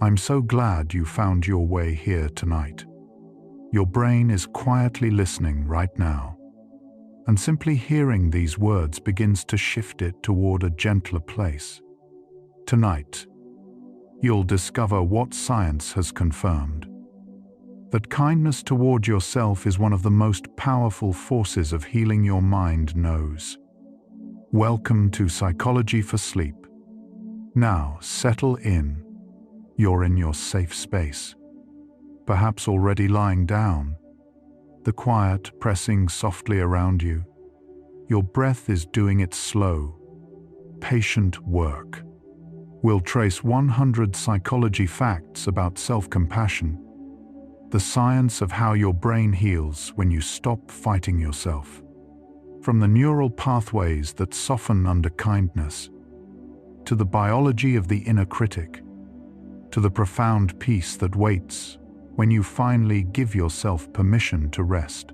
I'm so glad you found your way here tonight. Your brain is quietly listening right now, and simply hearing these words begins to shift it toward a gentler place. Tonight, you'll discover what science has confirmed: that kindness toward yourself is one of the most powerful forces of healing your mind knows. Welcome to Psychology for Sleep. Now, settle in. You're in your safe space. Perhaps already lying down, the quiet pressing softly around you. Your breath is doing its slow, patient work. We'll trace 100 psychology facts about self-compassion, the science of how your brain heals when you stop fighting yourself. From the neural pathways that soften under kindness, to the biology of the inner critic, to the profound peace that waits when you finally give yourself permission to rest.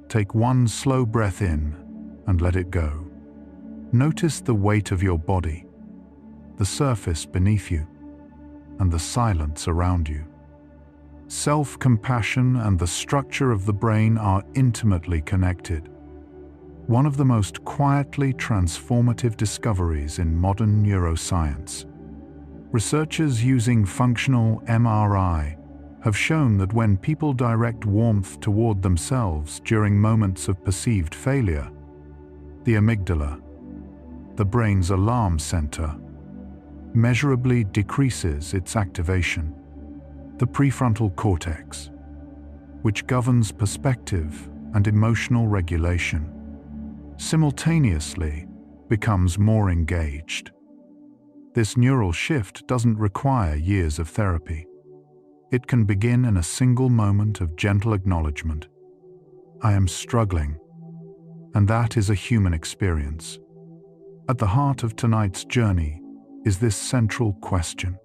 Take one slow breath in and let it go. Notice the weight of your body, the surface beneath you, and the silence around you. Self-compassion and the structure of the brain are intimately connected. One of the most quietly transformative discoveries in modern neuroscience. Researchers using functional MRI have shown that when people direct warmth toward themselves during moments of perceived failure, the amygdala, the brain's alarm center, measurably decreases its activation. The prefrontal cortex, which governs perspective and emotional regulation, simultaneously becomes more engaged. This neural shift doesn't require years of therapy. It can begin in a single moment of gentle acknowledgement. I am struggling, and that is a human experience. At the heart of tonight's journey is this central question: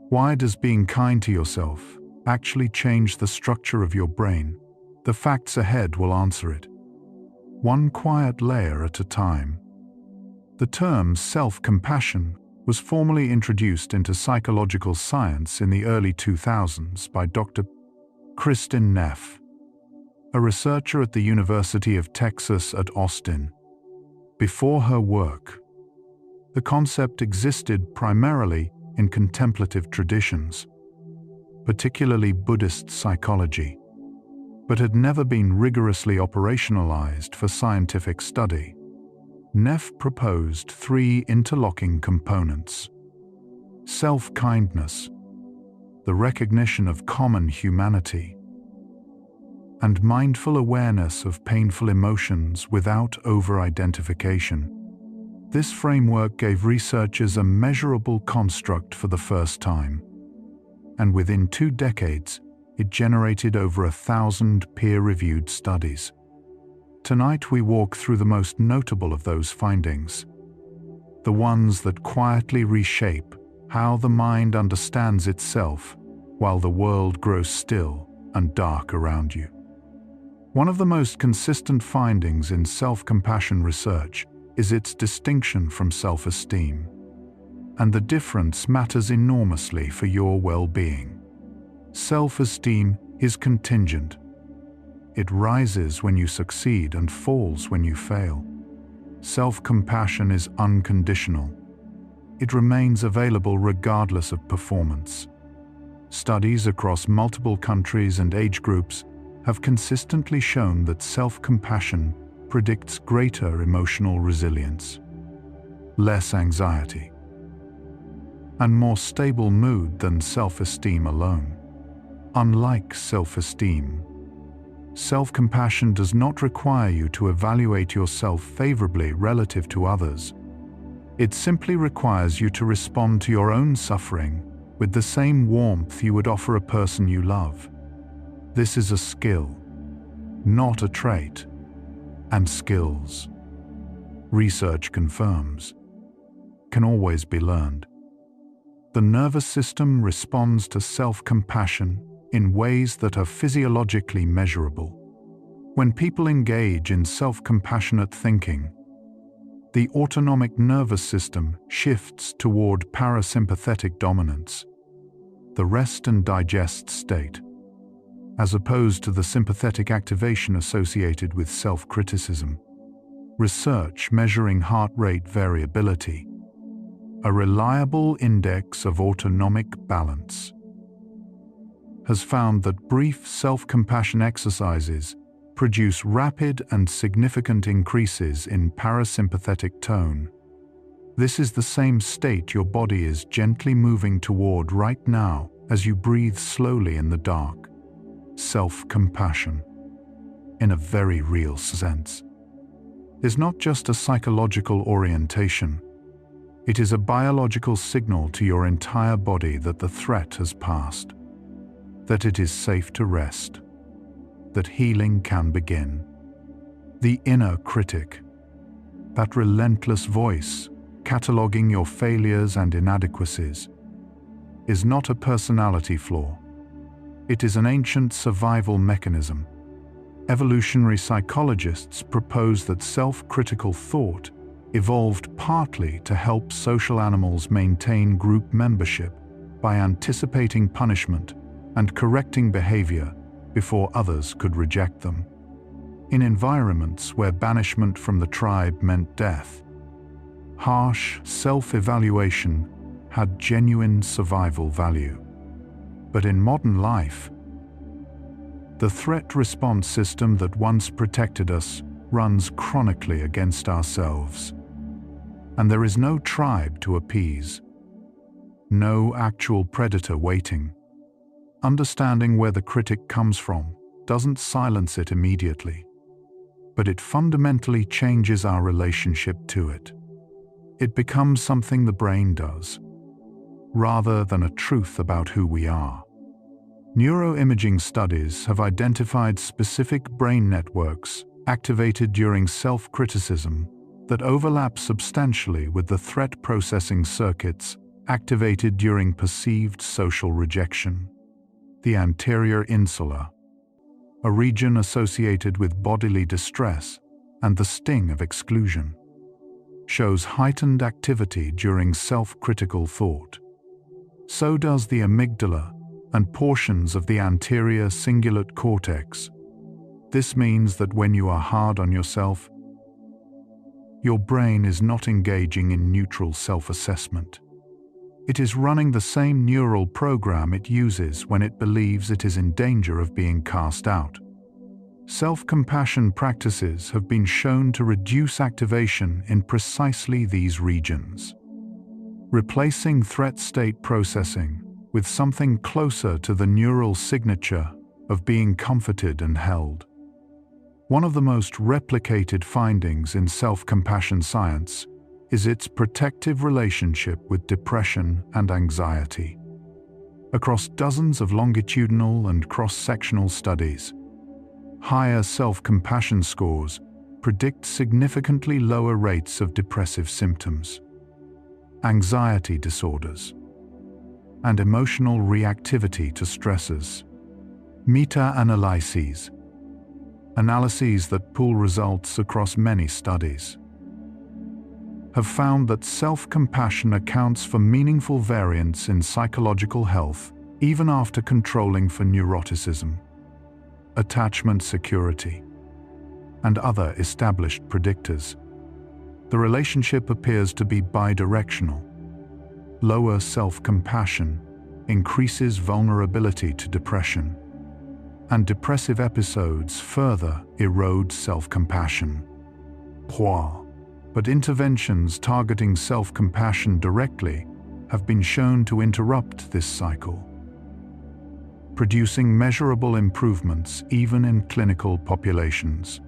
why does being kind to yourself actually change the structure of your brain? The facts ahead will answer it, one quiet layer at a time. The term self-compassion was formally introduced into psychological science in the early 2000s by Dr. Kristin Neff, a researcher at the University of Texas at Austin. Before her work, the concept existed primarily in contemplative traditions, particularly Buddhist psychology, but had never been rigorously operationalized for scientific study. Neff proposed three interlocking components: self-kindness, the recognition of common humanity, and mindful awareness of painful emotions without over-identification. This framework gave researchers a measurable construct for the first time, and within 2 decades, it generated over 1,000 peer-reviewed studies. Tonight we walk through the most notable of those findings, the ones that quietly reshape how the mind understands itself while the world grows still and dark around you. One of the most consistent findings in self-compassion research is its distinction from self-esteem, and the difference matters enormously for your well-being. Self-esteem is contingent. It rises when you succeed and falls when you fail. Self-compassion is unconditional. It remains available regardless of performance. Studies across multiple countries and age groups have consistently shown that self-compassion predicts greater emotional resilience, less anxiety, and more stable mood than self-esteem alone. Unlike self-esteem, self-compassion does not require you to evaluate yourself favorably relative to others. It simply requires you to respond to your own suffering with the same warmth you would offer a person you love. This is a skill, not a trait, and skills, research confirms, can always be learned. The nervous system responds to self-compassion in ways that are physiologically measurable. When people engage in self-compassionate thinking, the autonomic nervous system shifts toward parasympathetic dominance, the rest and digest state, as opposed to the sympathetic activation associated with self-criticism. Research measuring heart rate variability, a reliable index of autonomic balance, has found that brief self-compassion exercises produce rapid and significant increases in parasympathetic tone. This is the same state your body is gently moving toward right now as you breathe slowly in the dark. Self-compassion, in a very real sense, is not just a psychological orientation. It is a biological signal to your entire body that the threat has passed, that it is safe to rest, that healing can begin. The inner critic, that relentless voice cataloging your failures and inadequacies, is not a personality flaw. It is an ancient survival mechanism. Evolutionary psychologists propose that self-critical thought evolved partly to help social animals maintain group membership by anticipating punishment and correcting behavior before others could reject them. In environments where banishment from the tribe meant death, harsh self-evaluation had genuine survival value. But in modern life, the threat response system that once protected us runs chronically against ourselves. And there is no tribe to appease, no actual predator waiting. Understanding where the critic comes from doesn't silence it immediately, but it fundamentally changes our relationship to it. It becomes something the brain does, rather than a truth about who we are. Neuroimaging studies have identified specific brain networks activated during self-criticism that overlap substantially with the threat processing circuits activated during perceived social rejection. The anterior insula, a region associated with bodily distress and the sting of exclusion, shows heightened activity during self-critical thought. So does the amygdala and portions of the anterior cingulate cortex. This means that when you are hard on yourself, your brain is not engaging in neutral self-assessment. It is running the same neural program it uses when it believes it is in danger of being cast out. Self-compassion practices have been shown to reduce activation in precisely these regions, replacing threat state processing with something closer to the neural signature of being comforted and held. One of the most replicated findings in self-compassion science is its protective relationship with depression and anxiety. Across dozens of longitudinal and cross-sectional studies, higher self-compassion scores predict significantly lower rates of depressive symptoms, anxiety disorders, and emotional reactivity to stressors. Meta-analyses, analyses that pool results across many studies, have found that self-compassion accounts for meaningful variance in psychological health even after controlling for neuroticism, attachment security, and other established predictors. The relationship appears to be bidirectional. Lower self-compassion increases vulnerability to depression, and depressive episodes further erode self-compassion. But interventions targeting self-compassion directly have been shown to interrupt this cycle, producing measurable improvements even in clinical populations.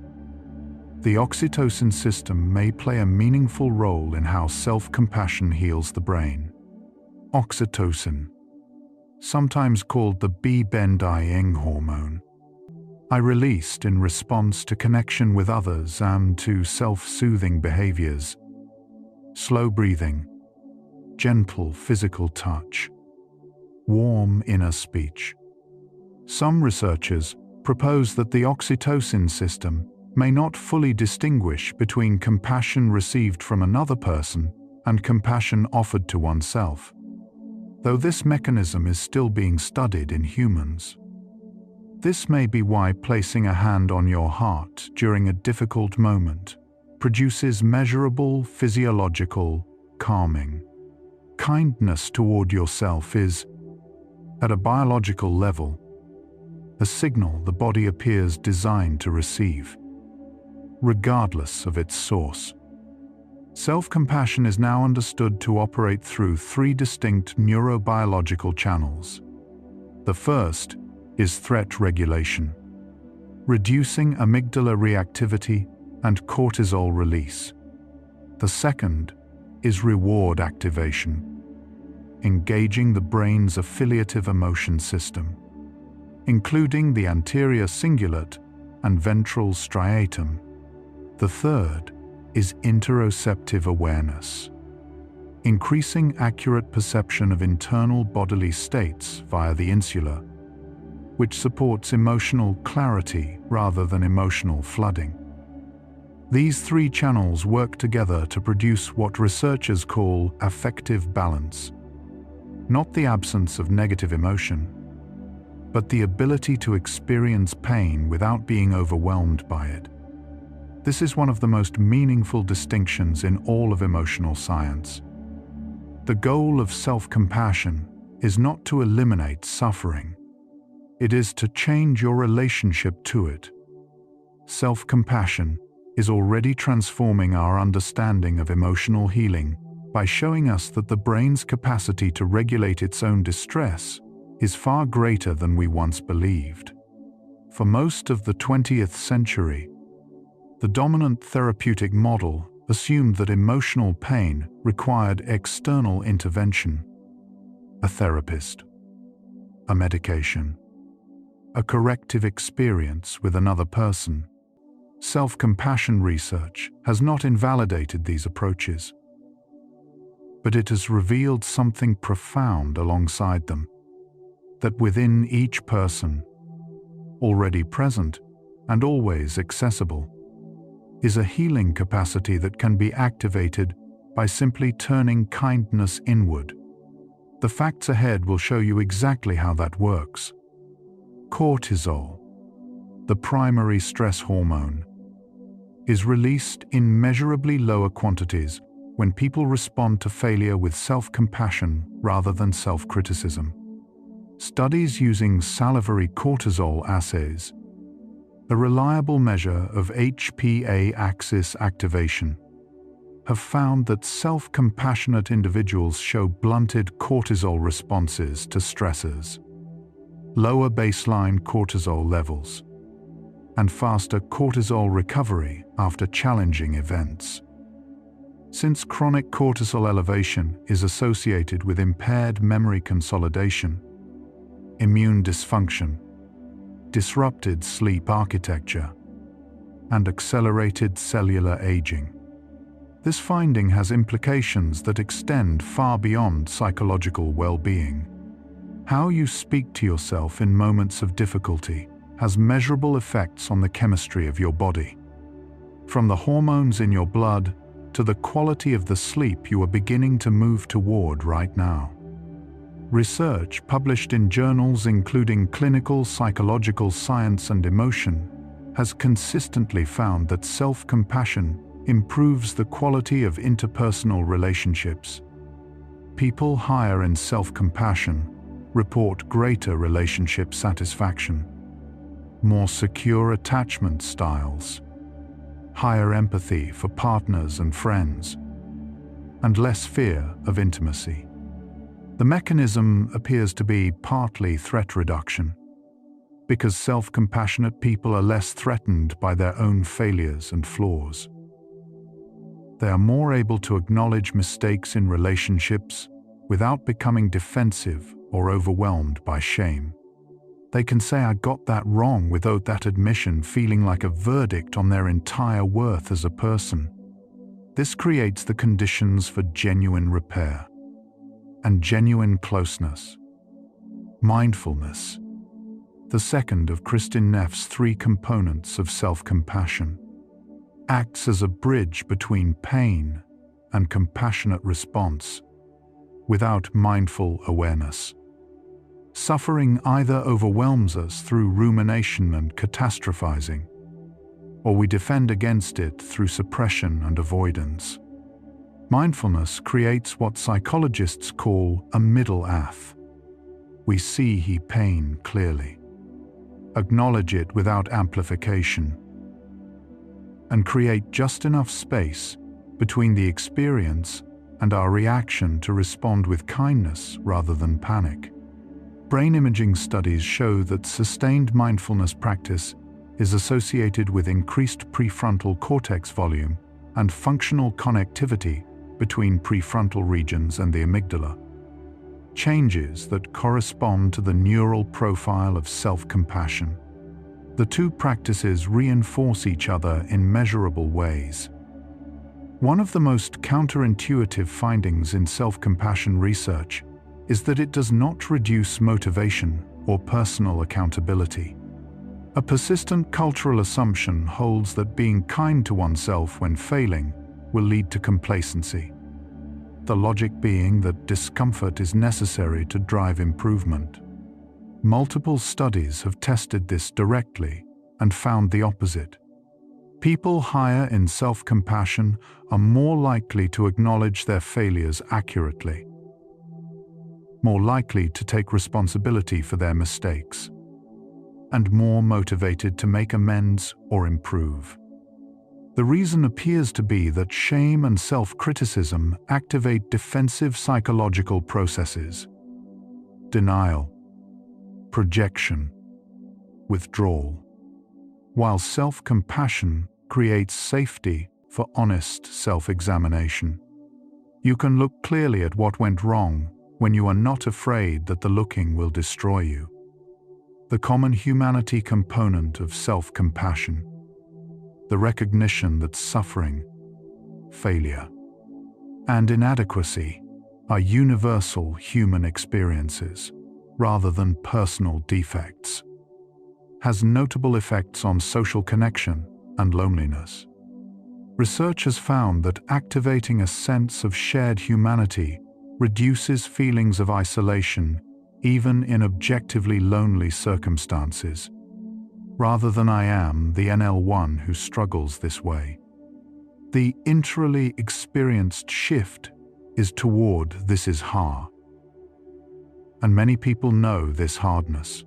The oxytocin system may play a meaningful role in how self-compassion heals the brain. Oxytocin, sometimes called the B-bending hormone, are released in response to connection with others and to self-soothing behaviors. Slow breathing, gentle physical touch, warm inner speech. Some researchers propose that the oxytocin system may not fully distinguish between compassion received from another person and compassion offered to oneself. though this mechanism is still being studied in humans. This may be why placing a hand on your heart during a difficult moment produces measurable physiological calming. Kindness toward yourself is, at a biological level, a signal the body appears designed to receive, regardless of its source. Self-compassion is now understood to operate through three distinct neurobiological channels. The first is threat regulation, reducing amygdala reactivity and cortisol release. The second is reward activation, engaging the brain's affiliative emotion system, including the anterior cingulate and ventral striatum. The third is interoceptive awareness, increasing accurate perception of internal bodily states via the insula, which supports emotional clarity rather than emotional flooding. These three channels work together to produce what researchers call affective balance, not the absence of negative emotion, but the ability to experience pain without being overwhelmed by it. This is one of the most meaningful distinctions in all of emotional science. The goal of self-compassion is not to eliminate suffering. It is to change your relationship to it. Self-compassion is already transforming our understanding of emotional healing by showing us that the brain's capacity to regulate its own distress is far greater than we once believed. For most of the 20th century, the dominant therapeutic model assumed that emotional pain required external intervention: a therapist, a medication, a corrective experience with another person. Self-compassion research has not invalidated these approaches, but it has revealed something profound alongside them: that within each person, already present and always accessible, is a healing capacity that can be activated by simply turning kindness inward. The facts ahead will show you exactly how that works. Cortisol, the primary stress hormone, is released in measurably lower quantities when people respond to failure with self-compassion rather than self-criticism. Studies using salivary cortisol assays, a reliable measure of HPA axis activation, have found that self-compassionate individuals show blunted cortisol responses to stressors, lower baseline cortisol levels, and faster cortisol recovery after challenging events. Since chronic cortisol elevation is associated with impaired memory consolidation, immune dysfunction, disrupted sleep architecture, and accelerated cellular aging, this finding has implications that extend far beyond psychological well-being. How you speak to yourself in moments of difficulty has measurable effects on the chemistry of your body. From the hormones in your blood to the quality of the sleep you are beginning to move toward right now. Research published in journals including Clinical Psychological Science and Emotion has consistently found that self-compassion improves the quality of interpersonal relationships. People higher in self-compassion report greater relationship satisfaction, more secure attachment styles, higher empathy for partners and friends, and less fear of intimacy. The mechanism appears to be partly threat reduction, because self-compassionate people are less threatened by their own failures and flaws. They are more able to acknowledge mistakes in relationships without becoming defensive or overwhelmed by shame. They can say, "I got that wrong," without that admission feeling like a verdict on their entire worth as a person. This creates the conditions for genuine repair and genuine closeness. Mindfulness, the second of Kristin Neff's three components of self-compassion, acts as a bridge between pain and compassionate response. without mindful awareness. Suffering either overwhelms us through rumination and catastrophizing, or we defend against it through suppression and avoidance. Mindfulness creates what psychologists call a middle path. We see pain clearly, acknowledge it without amplification, and create just enough space between the experience and our reaction to respond with kindness rather than panic. Brain imaging studies show that sustained mindfulness practice is associated with increased prefrontal cortex volume and functional connectivity between prefrontal regions and the amygdala, changes that correspond to the neural profile of self-compassion. The two practices reinforce each other in measurable ways. One of the most counterintuitive findings in self-compassion research is that it does not reduce motivation or personal accountability. A persistent cultural assumption holds that being kind to oneself when failing will lead to complacency, the logic being that discomfort is necessary to drive improvement. Multiple studies have tested this directly and found the opposite. People higher in self-compassion are more likely to acknowledge their failures accurately, more likely to take responsibility for their mistakes, and more motivated to make amends or improve. The reason appears to be that shame and self-criticism activate defensive psychological processes: denial, projection, withdrawal, while self-compassion creates safety for honest self-examination. You can look clearly at what went wrong when you are not afraid that the looking will destroy you. The common humanity component of self-compassion, the recognition that suffering, failure, and inadequacy are universal human experiences rather than personal defects, has notable effects on social connection and loneliness. Research has found that activating a sense of shared humanity reduces feelings of isolation even in objectively lonely circumstances, rather than I am the NL1 who struggles this way. The intrally experienced shift is toward this is hard. And many people know this hardness.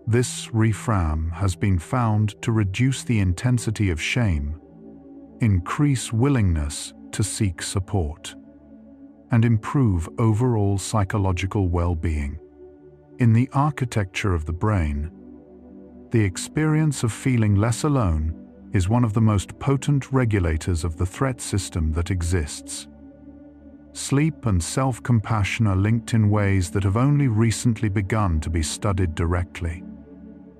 This reframe has been found to reduce the intensity of shame, increase willingness to seek support, and improve overall psychological well-being. In the architecture of the brain, the experience of feeling less alone is one of the most potent regulators of the threat system that exists. Sleep and self-compassion are linked in ways that have only recently begun to be studied directly.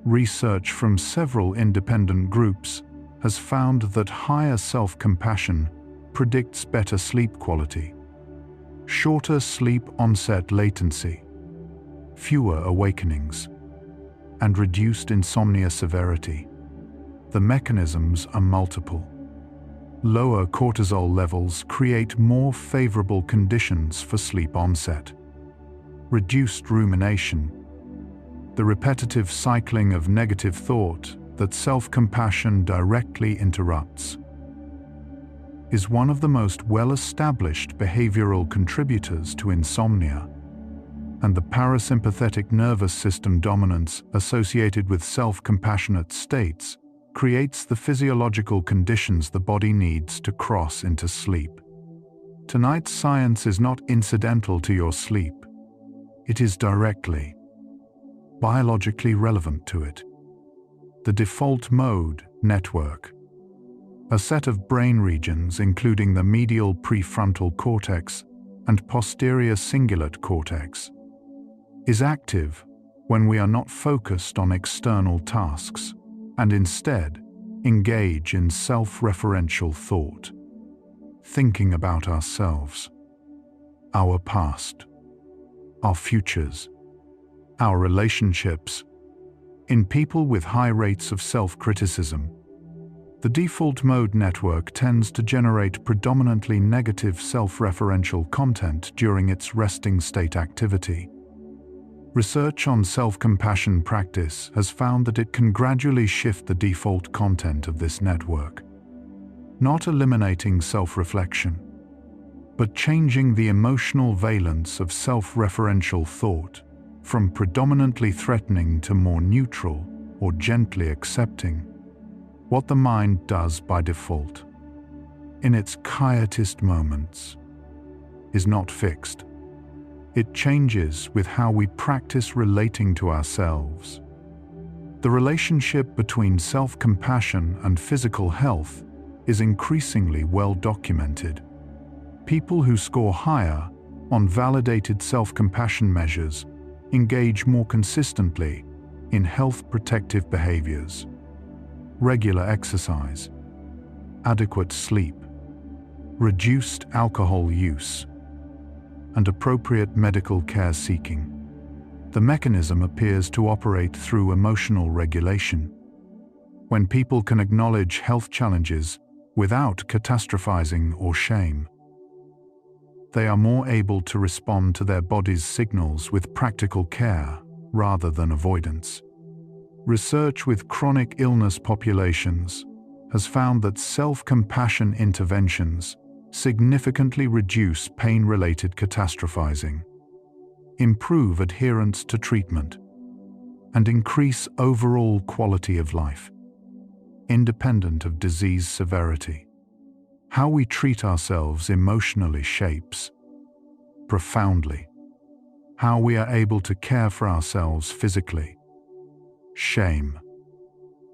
Research from several independent groups has found that higher self-compassion predicts better sleep quality, shorter sleep onset latency, fewer awakenings, and reduced insomnia severity. The mechanisms are multiple. Lower cortisol levels create more favorable conditions for sleep onset. Reduced rumination, the repetitive cycling of negative thought that self-compassion directly interrupts, is one of the most well-established behavioral contributors to insomnia, and the parasympathetic nervous system dominance associated with self-compassionate states creates the physiological conditions the body needs to cross into sleep. Tonight's science is not incidental to your sleep. It is directly, biologically relevant to it. The default mode network, a set of brain regions including the medial prefrontal cortex and posterior cingulate cortex, is active when we are not focused on external tasks and instead engage in self-referential thought, thinking about ourselves, our past, our futures, our relationships. In people with high rates of self-criticism, The default mode network tends to generate predominantly negative self-referential content during its resting state activity. Research on self-compassion practice has found that it can gradually shift the default content of this network, not eliminating self-reflection, but changing the emotional valence of self-referential thought from predominantly threatening to more neutral or gently accepting. What the mind does by default, in its quietest moments, is not fixed. It changes with how we practice relating to ourselves. The relationship between self-compassion and physical health is increasingly well documented. People who score higher on validated self-compassion measures engage more consistently in health protective behaviors. Regular exercise, adequate sleep, reduced alcohol use, and appropriate medical care seeking. The mechanism appears to operate through emotional regulation. When people can acknowledge health challenges without catastrophizing or shame, they are more able to respond to their body's signals with practical care rather than avoidance. Research with chronic illness populations has found that self-compassion interventions significantly reduce pain-related catastrophizing, improve adherence to treatment, and increase overall quality of life, independent of disease severity. How we treat ourselves emotionally shapes, profoundly, how we are able to care for ourselves physically. Shame,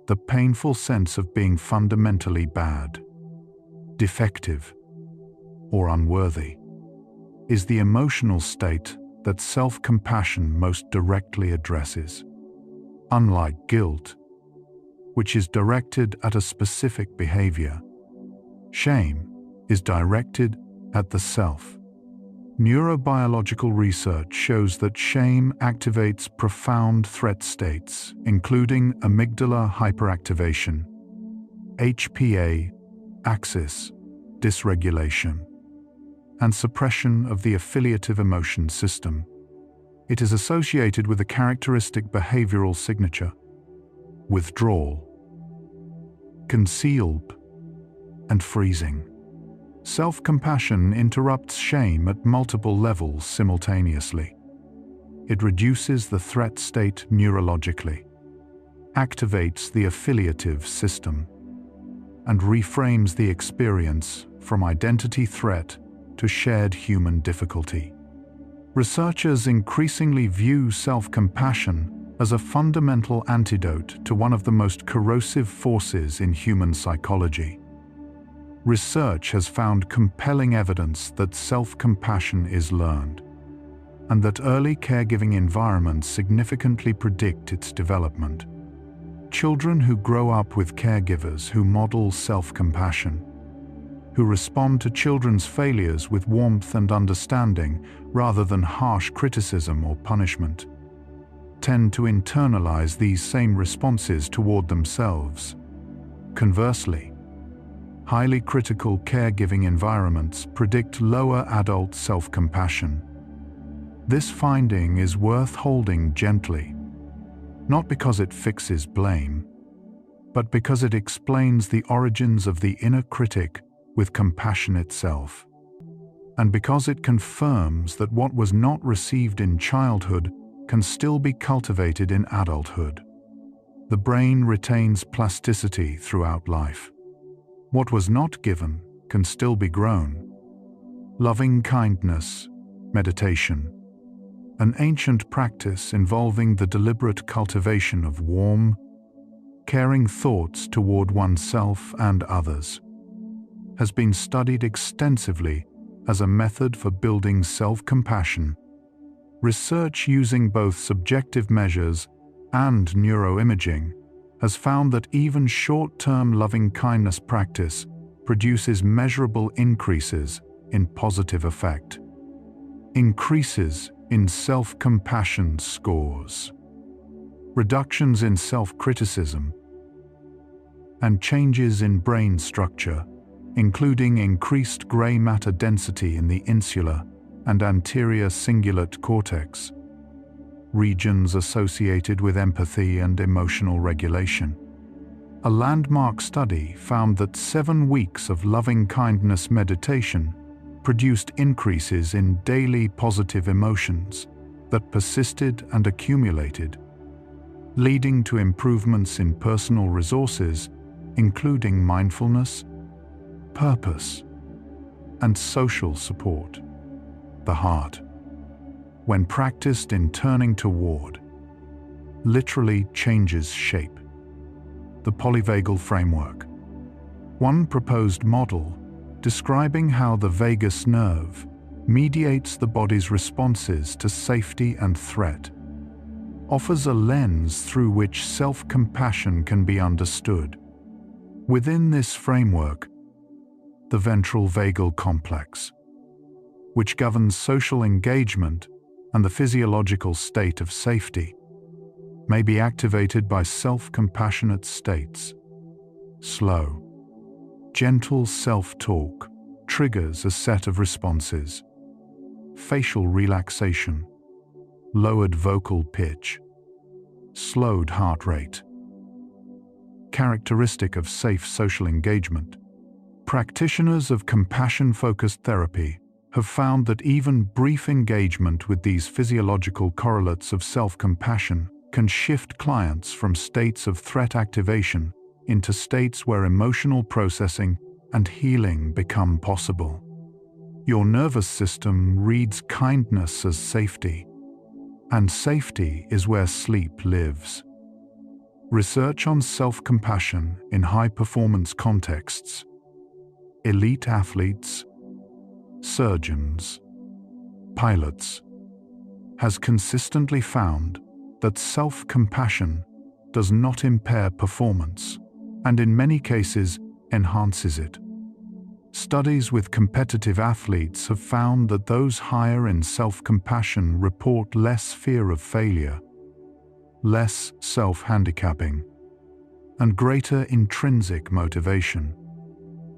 the painful sense of being fundamentally bad, defective, or unworthy, is the emotional state that self-compassion most directly addresses. Unlike guilt, which is directed at a specific behavior, shame is directed at the self. Neurobiological research shows that shame activates profound threat states, including amygdala hyperactivation, HPA axis dysregulation, and suppression of the affiliative emotion system. It is associated with a characteristic behavioral signature: withdrawal, conceal, and freezing. Self-compassion interrupts shame at multiple levels simultaneously. It reduces the threat state neurologically, activates the affiliative system, and reframes the experience from identity threat to shared human difficulty. Researchers increasingly view self-compassion as a fundamental antidote to one of the most corrosive forces in human psychology. Research has found compelling evidence that self-compassion is learned, and that early caregiving environments significantly predict its development. Children who grow up with caregivers who model self-compassion, who respond to children's failures with warmth and understanding rather than harsh criticism or punishment, tend to internalize these same responses toward themselves. Conversely, highly critical caregiving environments predict lower adult self-compassion. This finding is worth holding gently, not because it fixes blame, but because it explains the origins of the inner critic with compassion itself, and because it confirms that what was not received in childhood can still be cultivated in adulthood. The brain retains plasticity throughout life. What was not given can still be grown. Loving kindness, meditation, an ancient practice involving the deliberate cultivation of warm, caring thoughts toward oneself and others, has been studied extensively as a method for building self-compassion. Research using both subjective measures and neuroimaging has found that even short-term loving-kindness practice produces measurable increases in positive effect. Increases in self-compassion scores, reductions in self-criticism, and changes in brain structure, including increased gray matter density in the insular and anterior cingulate cortex, regions associated with empathy and emotional regulation. A landmark study found that 7 weeks of loving-kindness meditation produced increases in daily positive emotions that persisted and accumulated, leading to improvements in personal resources, including mindfulness, purpose, and social support. The heart, when practiced in turning toward, literally changes shape. The polyvagal framework. One proposed model describing how the vagus nerve mediates the body's responses to safety and threat offers a lens through which self-compassion can be understood. Within this framework, the ventral vagal complex, which governs social engagement and the physiological state of safety, may be activated by self-compassionate states. Slow, gentle self-talk triggers a set of responses: facial relaxation, lowered vocal pitch, slowed heart rate. Characteristic of safe social engagement. Practitioners of compassion-focused therapy have found that even brief engagement with these physiological correlates of self-compassion can shift clients from states of threat activation into states where emotional processing and healing become possible. Your nervous system reads kindness as safety, and safety is where sleep lives. Research on self-compassion in high-performance contexts, elite athletes, surgeons, pilots, has consistently found that self-compassion does not impair performance, and in many cases enhances it. Studies with competitive athletes have found that those higher in self-compassion report less fear of failure, less self-handicapping, and greater intrinsic motivation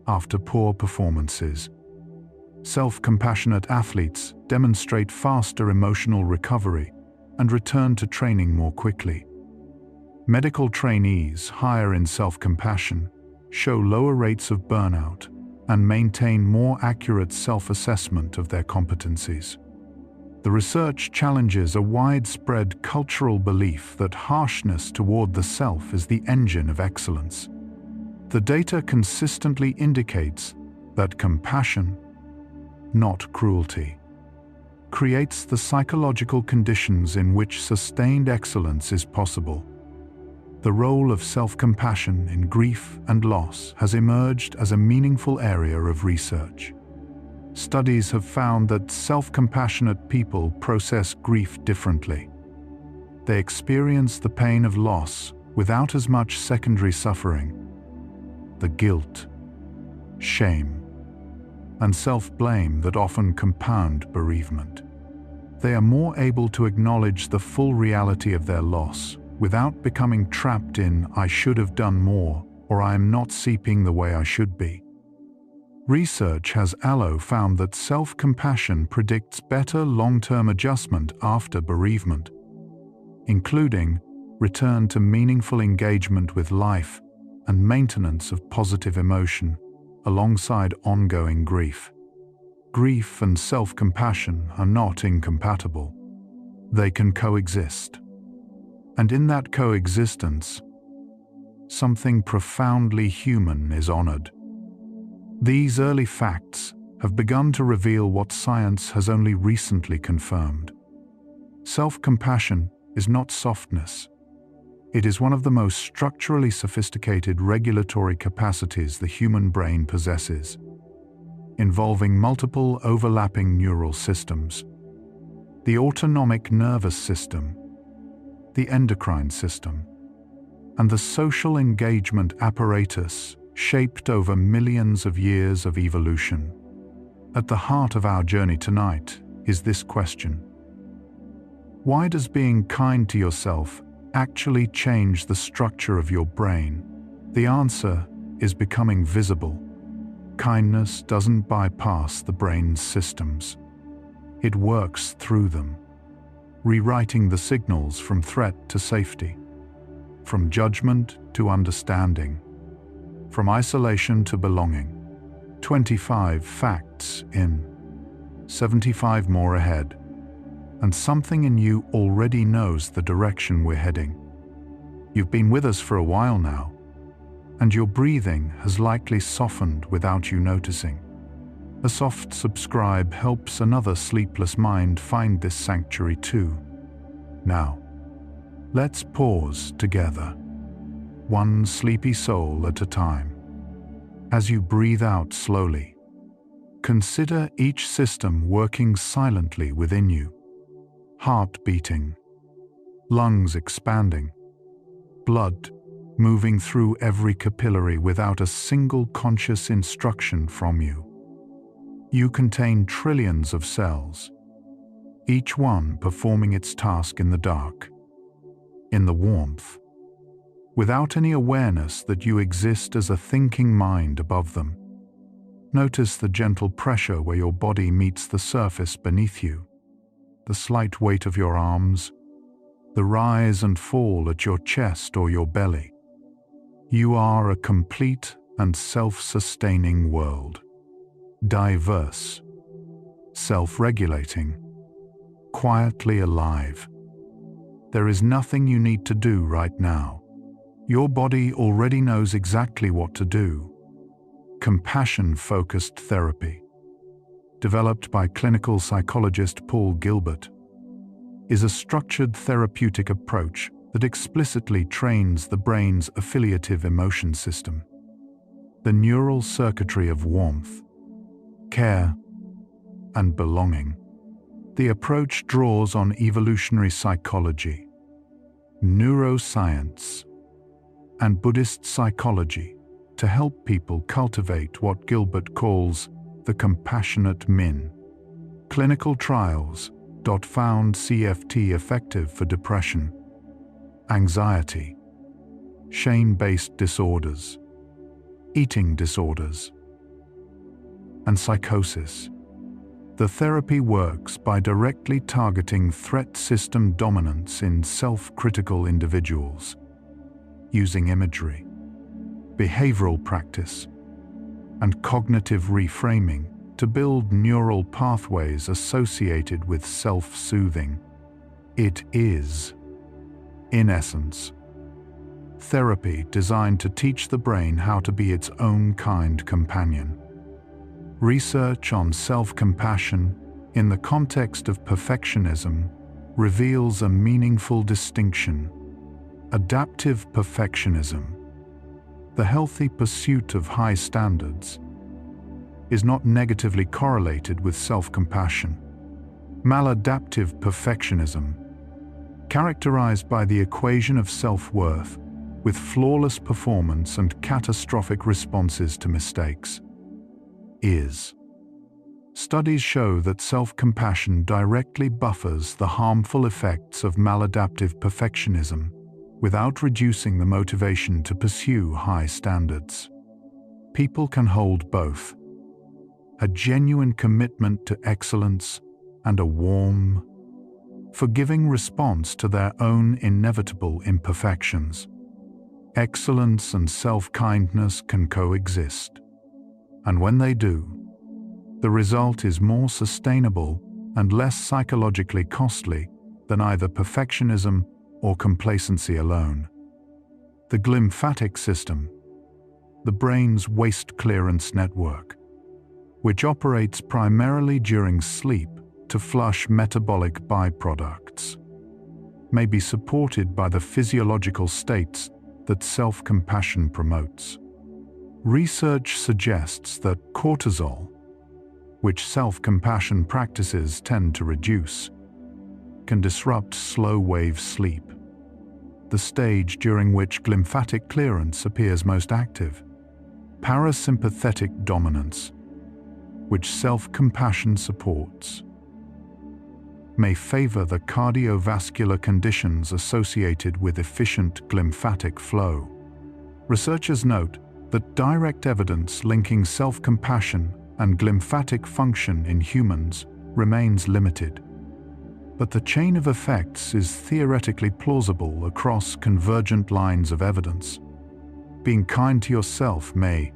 after poor performances. Self-compassionate athletes demonstrate faster emotional recovery and return to training more quickly. Medical trainees higher in self-compassion show lower rates of burnout and maintain more accurate self-assessment of their competencies. The research challenges a widespread cultural belief that harshness toward the self is the engine of excellence. The data consistently indicates that compassion, not cruelty, creates the psychological conditions in which sustained excellence is possible. The role of self-compassion in grief and loss has emerged as a meaningful area of research. Studies have found that self-compassionate people process grief differently. They experience the pain of loss without as much secondary suffering. The guilt, shame, and self-blame that often compound bereavement. They are more able to acknowledge the full reality of their loss without becoming trapped in "I should have done more" or "I am not sleeping the way I should be." Research has also found that self-compassion predicts better long-term adjustment after bereavement, including return to meaningful engagement with life and maintenance of positive emotion alongside ongoing grief. Grief and self-compassion are not incompatible. They can coexist. And in that coexistence, something profoundly human is honored. These early facts have begun to reveal what science has only recently confirmed. Self-compassion is not softness. It is one of the most structurally sophisticated regulatory capacities the human brain possesses, involving multiple overlapping neural systems: the autonomic nervous system, the endocrine system, and the social engagement apparatus shaped over millions of years of evolution. At the heart of our journey tonight is this question: why does being kind to yourself actually change the structure of your brain? The answer is becoming visible. Kindness doesn't bypass the brain's systems. It works through them, rewriting the signals from threat to safety, from judgment to understanding, from isolation to belonging. 25 facts in, 75 more ahead, and something in you already knows the direction we're heading. You've been with us for a while now, and your breathing has likely softened without you noticing. A soft subscribe helps another sleepless mind find this sanctuary too. Now, let's pause together, one sleepy soul at a time. As you breathe out slowly, consider each system working silently within you. Heart beating, lungs expanding, blood moving through every capillary without a single conscious instruction from you. You contain trillions of cells, each one performing its task in the dark, in the warmth, without any awareness that you exist as a thinking mind above them. Notice the gentle pressure where your body meets the surface beneath you, the slight weight of your arms, the rise and fall at your chest or your belly. You are a complete and self-sustaining world, diverse, self-regulating, quietly alive. There is nothing you need to do right now. Your body already knows exactly what to do. Compassion-focused therapy, developed by clinical psychologist Paul Gilbert, is a structured therapeutic approach that explicitly trains the brain's affiliative emotion system, the neural circuitry of warmth, care, and belonging. The approach draws on evolutionary psychology, neuroscience, and Buddhist psychology to help people cultivate what Gilbert calls the compassionate min. Clinical trials found CFT effective for depression, anxiety, shame-based disorders, eating disorders, and psychosis. The therapy works by directly targeting threat system dominance in self-critical individuals, using imagery, behavioral practice, and cognitive reframing to build neural pathways associated with self-soothing. It is, in essence, therapy designed to teach the brain how to be its own kind companion. Research on self-compassion in the context of perfectionism reveals a meaningful distinction. Adaptive perfectionism, the healthy pursuit of high standards, is not negatively correlated with self-compassion. Maladaptive perfectionism, characterized by the equation of self-worth with flawless performance and catastrophic responses to mistakes, is. Studies show that self-compassion directly buffers the harmful effects of maladaptive perfectionism without reducing the motivation to pursue high standards. People can hold both, a genuine commitment to excellence and a warm, forgiving response to their own inevitable imperfections. Excellence and self-kindness can coexist, and when they do, the result is more sustainable and less psychologically costly than either perfectionism or complacency alone. The glymphatic system, the brain's waste clearance network, which operates primarily during sleep to flush metabolic byproducts, may be supported by the physiological states that self-compassion promotes. Research suggests that cortisol, which self-compassion practices tend to reduce, can disrupt slow-wave sleep, the stage during which glymphatic clearance appears most active. Parasympathetic dominance, which self-compassion supports, may favor the cardiovascular conditions associated with efficient glymphatic flow. Researchers note that direct evidence linking self-compassion and glymphatic function in humans remains limited. But the chain of effects is theoretically plausible across convergent lines of evidence. Being kind to yourself may,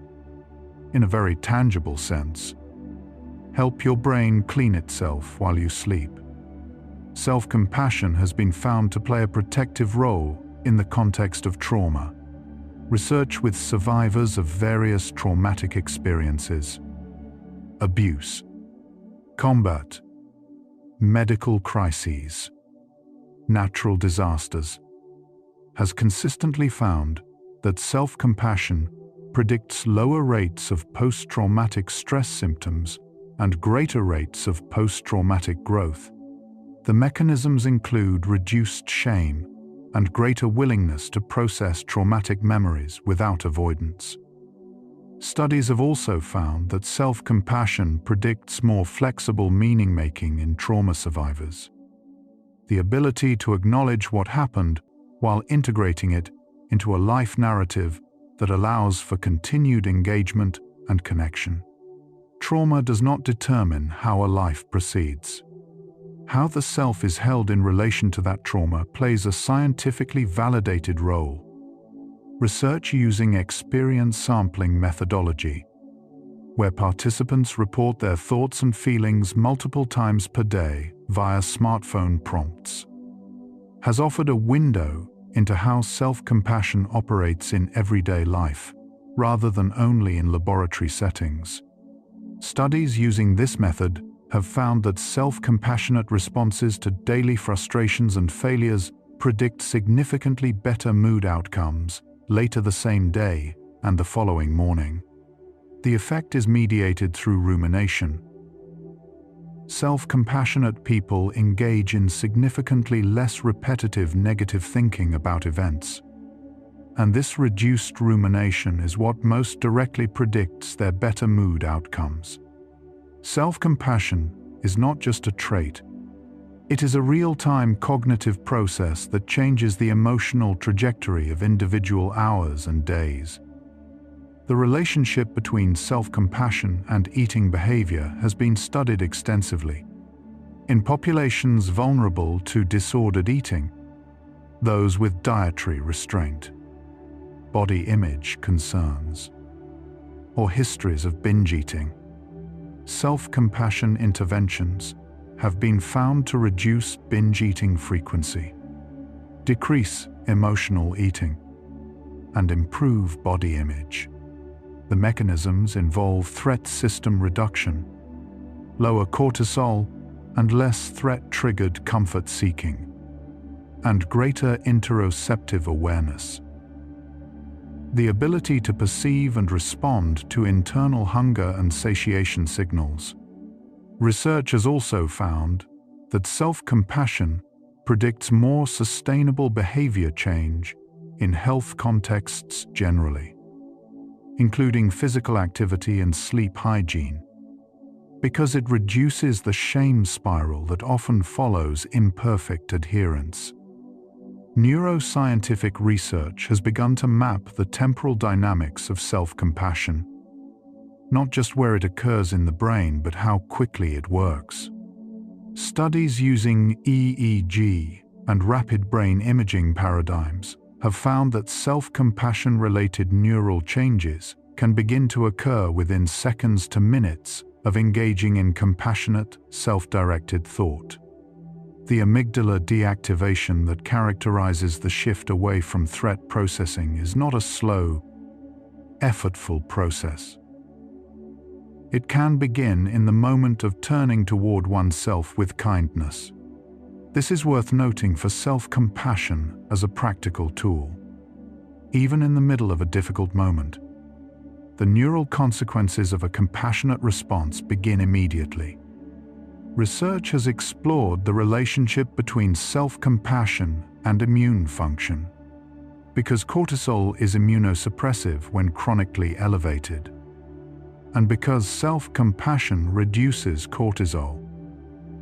in a very tangible sense, help your brain clean itself while you sleep. Self-compassion has been found to play a protective role in the context of trauma. Research with survivors of various traumatic experiences, abuse, combat, medical crises, natural disasters, has consistently found that self-compassion predicts lower rates of post-traumatic stress symptoms and greater rates of post-traumatic growth. The mechanisms include reduced shame and greater willingness to process traumatic memories without avoidance. Studies have also found that self-compassion predicts more flexible meaning-making in trauma survivors. The ability to acknowledge what happened while integrating it into a life narrative that allows for continued engagement and connection. Trauma does not determine how a life proceeds. How the self is held in relation to that trauma plays a scientifically validated role. Research using experience sampling methodology, where participants report their thoughts and feelings multiple times per day via smartphone prompts, has offered a window into how self-compassion operates in everyday life, rather than only in laboratory settings. Studies using this method have found that self-compassionate responses to daily frustrations and failures predict significantly better mood outcomes later the same day and the following morning. The effect is mediated through rumination. Self-compassionate people engage in significantly less repetitive negative thinking about events. And this reduced rumination is what most directly predicts their better mood outcomes. Self-compassion is not just a trait. It is a real-time cognitive process that changes the emotional trajectory of individual hours and days. The relationship between self-compassion and eating behavior has been studied extensively. In populations vulnerable to disordered eating, those with dietary restraint, body image concerns, or histories of binge eating, self-compassion interventions have been found to reduce binge eating frequency, decrease emotional eating, and improve body image. The mechanisms involve threat system reduction, lower cortisol, and less threat-triggered comfort seeking, and greater interoceptive awareness. The ability to perceive and respond to internal hunger and satiation signals. Research has also found that self-compassion predicts more sustainable behavior change in health contexts generally, including physical activity and sleep hygiene, because it reduces the shame spiral that often follows imperfect adherence. Neuroscientific research has begun to map the temporal dynamics of self-compassion, not just where it occurs in the brain, but how quickly it works. Studies using EEG and rapid brain imaging paradigms have found that self-compassion-related neural changes can begin to occur within seconds to minutes of engaging in compassionate, self-directed thought. The amygdala deactivation that characterizes the shift away from threat processing is not a slow, effortful process. It can begin in the moment of turning toward oneself with kindness. This is worth noting for self-compassion as a practical tool. Even in the middle of a difficult moment, the neural consequences of a compassionate response begin immediately. Research has explored the relationship between self-compassion and immune function, because cortisol is immunosuppressive when chronically elevated, and because self-compassion reduces cortisol.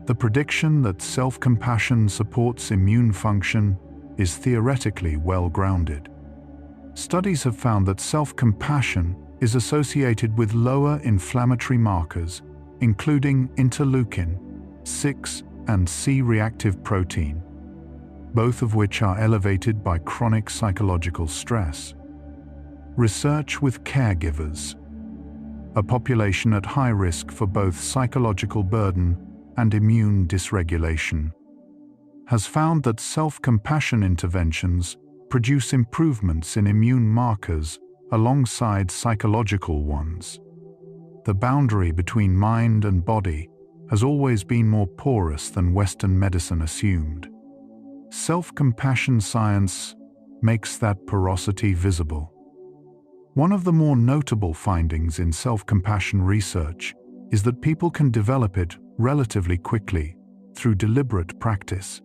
The prediction that self-compassion supports immune function is theoretically well-grounded. Studies have found that self-compassion is associated with lower inflammatory markers, including interleukin-6 and C-reactive protein, both of which are elevated by chronic psychological stress. Research with caregivers, a population at high risk for both psychological burden and immune dysregulation, has found that self-compassion interventions produce improvements in immune markers alongside psychological ones. The boundary between mind and body has always been more porous than Western medicine assumed. Self-compassion science makes that porosity visible. One of the more notable findings in self-compassion research is that people can develop it relatively quickly through deliberate practice.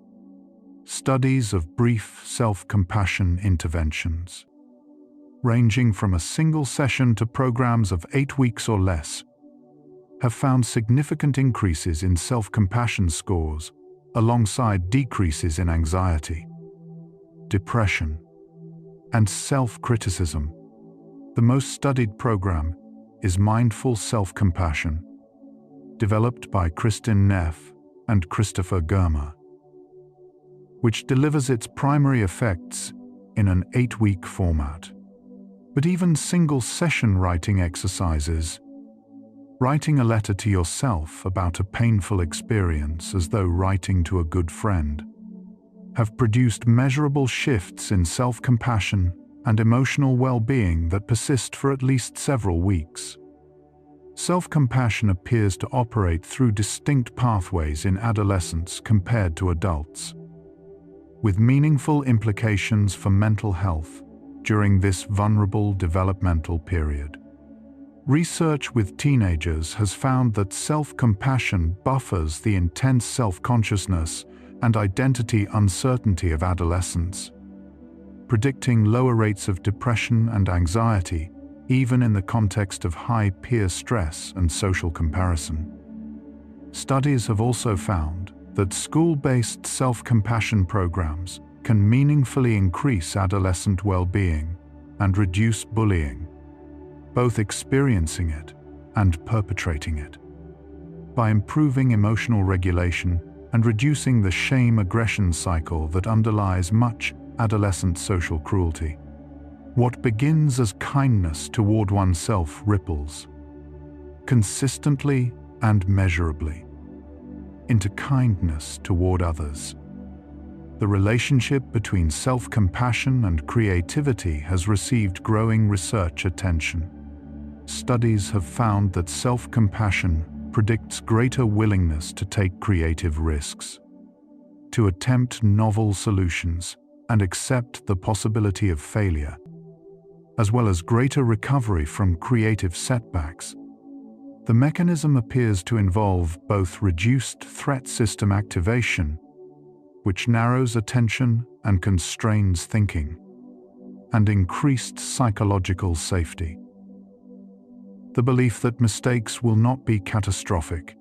Studies of brief self-compassion interventions, ranging from a single session to programs of 8 weeks or less, have found significant increases in self-compassion scores alongside decreases in anxiety, depression, and self-criticism. The most studied program is Mindful Self-Compassion, developed by Kristin Neff and Christopher Germer, which delivers its primary effects in an 8-week format. But even single-session writing exercises, writing a letter to yourself about a painful experience as though writing to a good friend, have produced measurable shifts in self-compassion and emotional well-being that persist for at least several weeks. Self-compassion appears to operate through distinct pathways in adolescents compared to adults, with meaningful implications for mental health during this vulnerable developmental period. Research with teenagers has found that self-compassion buffers the intense self-consciousness and identity uncertainty of adolescence, predicting lower rates of depression and anxiety, even in the context of high peer stress and social comparison. Studies have also found that school-based self-compassion programs can meaningfully increase adolescent well-being and reduce bullying, both experiencing it and perpetrating it, by improving emotional regulation and reducing the shame-aggression cycle that underlies much adolescent social cruelty. What begins as kindness toward oneself ripples, consistently and measurably, into kindness toward others. The relationship between self-compassion and creativity has received growing research attention. Studies have found that self-compassion predicts greater willingness to take creative risks, to attempt novel solutions, and accept the possibility of failure, as well as greater recovery from creative setbacks. The mechanism appears to involve both reduced threat system activation, which narrows attention and constrains thinking, and increased psychological safety. The belief that mistakes will not be catastrophic.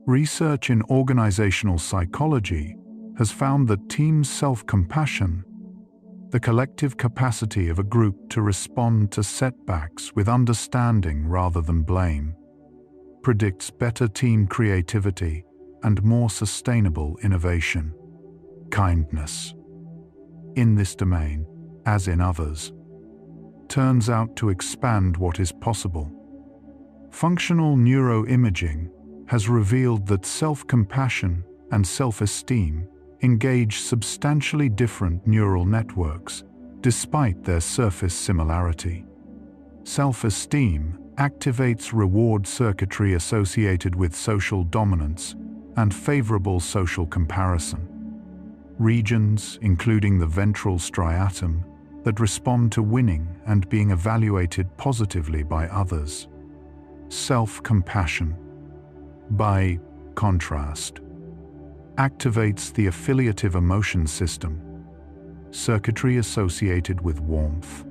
Research in organizational psychology has found that team self-compassion, the collective capacity of a group to respond to setbacks with understanding rather than blame, predicts better team creativity and more sustainable innovation. Kindness, in this domain, as in others, turns out to expand what is possible. Functional neuroimaging has revealed that self-compassion and self-esteem engage substantially different neural networks, despite their surface similarity. Self-esteem activates reward circuitry associated with social dominance and favorable social comparison. Regions, including the ventral striatum, that respond to winning and being evaluated positively by others. Self-compassion, by contrast, activates the affiliative emotion system, circuitry associated with warmth,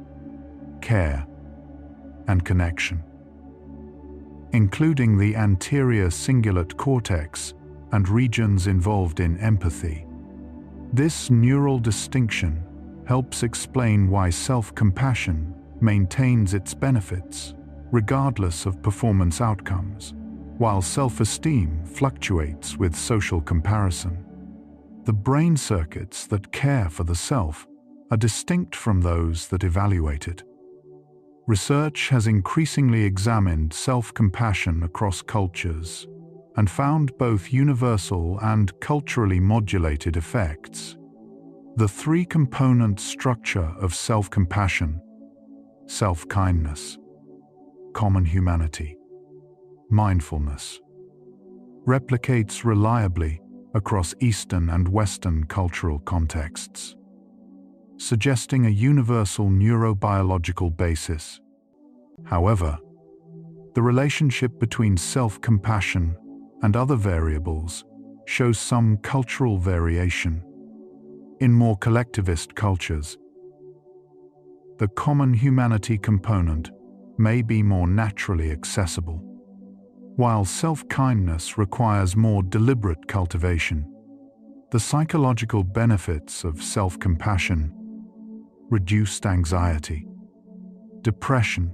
care, and connection, including the anterior cingulate cortex and regions involved in empathy. This neural distinction helps explain why self-compassion maintains its benefits, regardless of performance outcomes, while self-esteem fluctuates with social comparison. The brain circuits that care for the self are distinct from those that evaluate it. Research has increasingly examined self-compassion across cultures and found both universal and culturally modulated effects. The three-component structure of self-compassion, self-kindness, common humanity, mindfulness, replicates reliably across Eastern and Western cultural contexts, suggesting a universal neurobiological basis. However, the relationship between self-compassion and other variables shows some cultural variation. In more collectivist cultures, the common humanity component may be more naturally accessible, while self-kindness requires more deliberate cultivation. The psychological benefits of self-compassion, reduced anxiety, depression,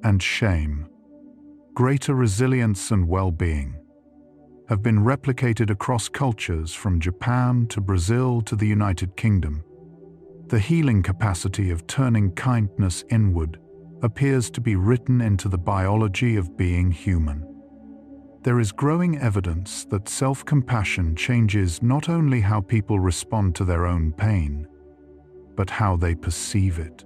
and shame, greater resilience and well-being, have been replicated across cultures from Japan to Brazil to the United Kingdom. The healing capacity of turning kindness inward appears to be written into the biology of being human. There is growing evidence that self-compassion changes not only how people respond to their own pain, but how they perceive it.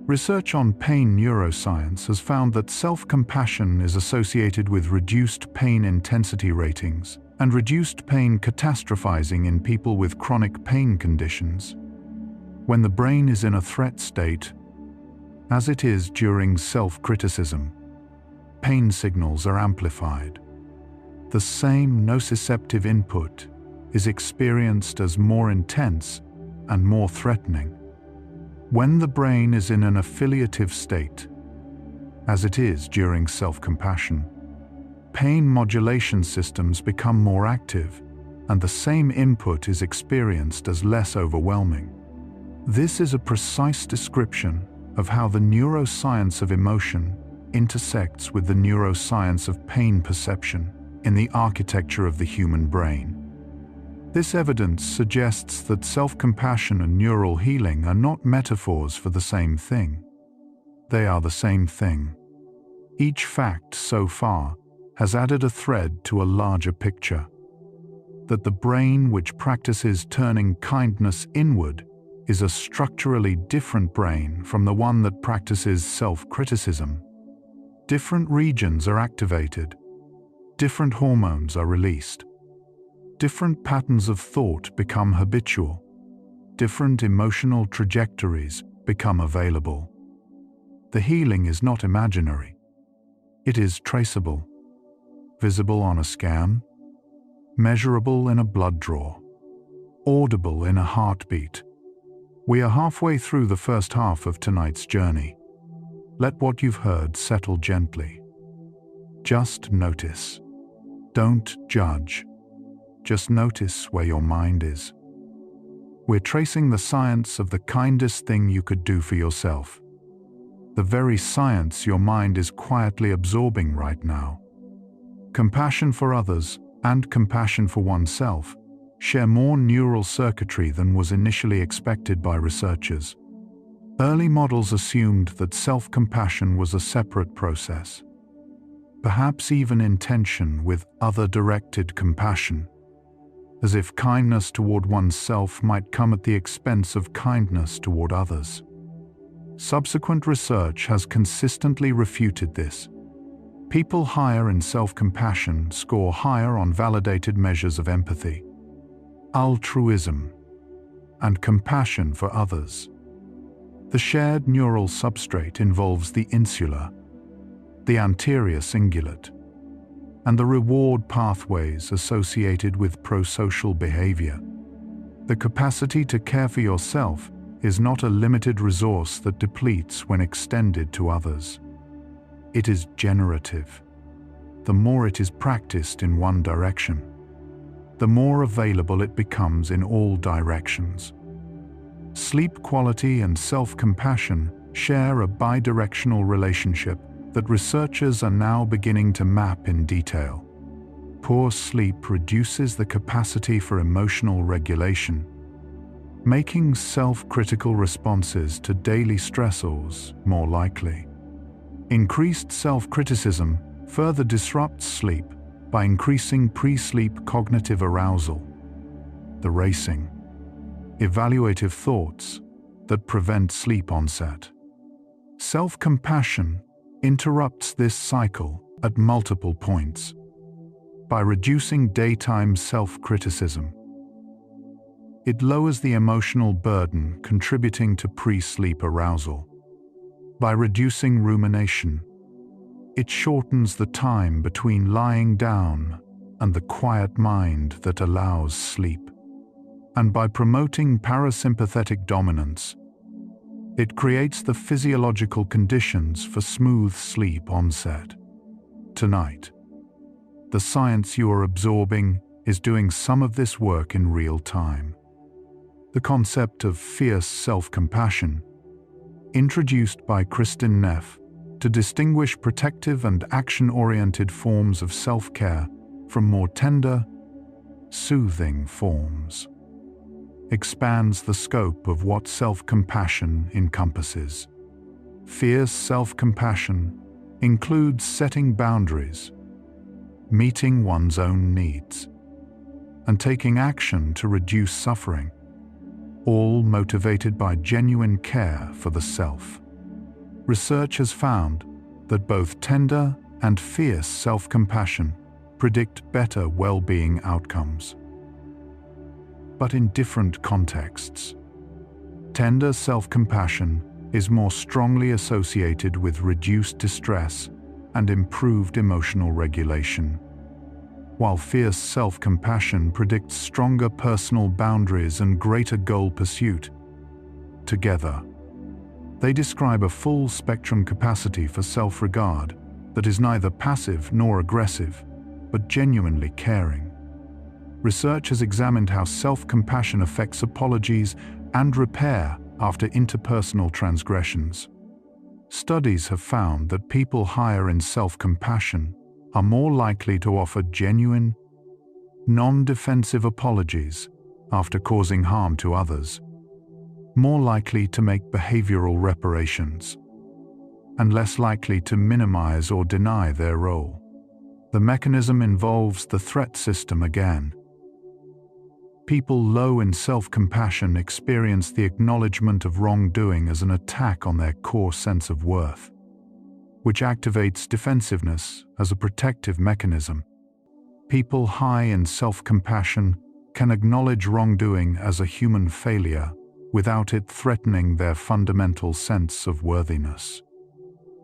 Research on pain neuroscience has found that self-compassion is associated with reduced pain intensity ratings and reduced pain catastrophizing in people with chronic pain conditions. When the brain is in a threat state, as it is during self-criticism, pain signals are amplified. The same nociceptive input is experienced as more intense and more threatening. When the brain is in an affiliative state, as it is during self-compassion, pain modulation systems become more active, and the same input is experienced as less overwhelming. This is a precise description of how the neuroscience of emotion intersects with the neuroscience of pain perception in the architecture of the human brain. This evidence suggests that self-compassion and neural healing are not metaphors for the same thing. They are the same thing. Each fact so far has added a thread to a larger picture: that the brain which practices turning kindness inward is a structurally different brain from the one that practices self-criticism. Different regions are activated, different hormones are released, different patterns of thought become habitual, different emotional trajectories become available. The healing is not imaginary. It is traceable, visible on a scan, measurable in a blood draw, audible in a heartbeat. We are halfway through the first half of tonight's journey. Let what you've heard settle gently. Just notice. Don't judge. Just notice where your mind is. We're tracing the science of the kindest thing you could do for yourself. The very science your mind is quietly absorbing right now. Compassion for others and compassion for oneself share more neural circuitry than was initially expected by researchers. Early models assumed that self-compassion was a separate process, perhaps even in tension with other-directed compassion, as if kindness toward oneself might come at the expense of kindness toward others. Subsequent research has consistently refuted this. People higher in self-compassion score higher on validated measures of empathy, altruism, and compassion for others. The shared neural substrate involves the insula, the anterior cingulate, and the reward pathways associated with prosocial behavior. The capacity to care for yourself is not a limited resource that depletes when extended to others. It is generative. The more it is practiced in one direction, the more available it becomes in all directions. Sleep quality and self-compassion share a bidirectional relationship that researchers are now beginning to map in detail. Poor sleep reduces the capacity for emotional regulation, making self-critical responses to daily stressors more likely. Increased self-criticism further disrupts sleep by increasing pre-sleep cognitive arousal, the racing, evaluative thoughts that prevent sleep onset. Self-compassion interrupts this cycle at multiple points. By reducing daytime self-criticism, it lowers the emotional burden contributing to pre-sleep arousal. By reducing rumination, it shortens the time between lying down and the quiet mind that allows sleep. And by promoting parasympathetic dominance, it creates the physiological conditions for smooth sleep onset. Tonight, the science you are absorbing is doing some of this work in real time. The concept of fierce self-compassion, introduced by Kristin Neff to distinguish protective and action-oriented forms of self-care from more tender, soothing forms, expands the scope of what self-compassion encompasses. Fierce self-compassion includes setting boundaries, meeting one's own needs, and taking action to reduce suffering, all motivated by genuine care for the self. Research has found that both tender and fierce self-compassion predict better well-being outcomes, but in different contexts. Tender self-compassion is more strongly associated with reduced distress and improved emotional regulation, while fierce self-compassion predicts stronger personal boundaries and greater goal pursuit. Together, they describe a full-spectrum capacity for self-regard that is neither passive nor aggressive, but genuinely caring. Research has examined how self-compassion affects apologies and repair after interpersonal transgressions. Studies have found that people higher in self-compassion are more likely to offer genuine, non-defensive apologies after causing harm to others, more likely to make behavioral reparations, and less likely to minimize or deny their role. The mechanism involves the threat system again. People low in self-compassion experience the acknowledgement of wrongdoing as an attack on their core sense of worth, which activates defensiveness as a protective mechanism. People high in self-compassion can acknowledge wrongdoing as a human failure without it threatening their fundamental sense of worthiness.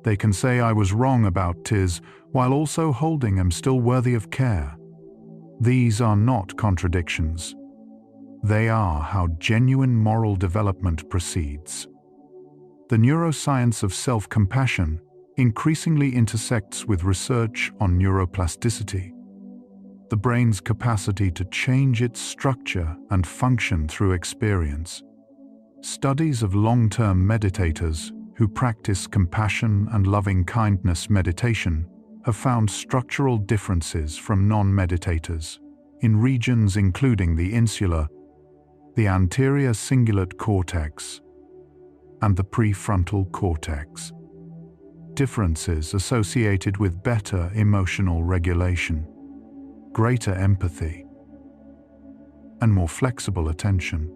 They can say, "I was wrong about 'tis," while also holding "I'm still worthy of care." These are not contradictions. They are how genuine moral development proceeds. The neuroscience of self-compassion increasingly intersects with research on neuroplasticity, the brain's capacity to change its structure and function through experience. Studies of long-term meditators who practice compassion and loving-kindness meditation have found structural differences from non-meditators in regions including the insula, the anterior cingulate cortex, and the prefrontal cortex. Differences associated with better emotional regulation, greater empathy, and more flexible attention.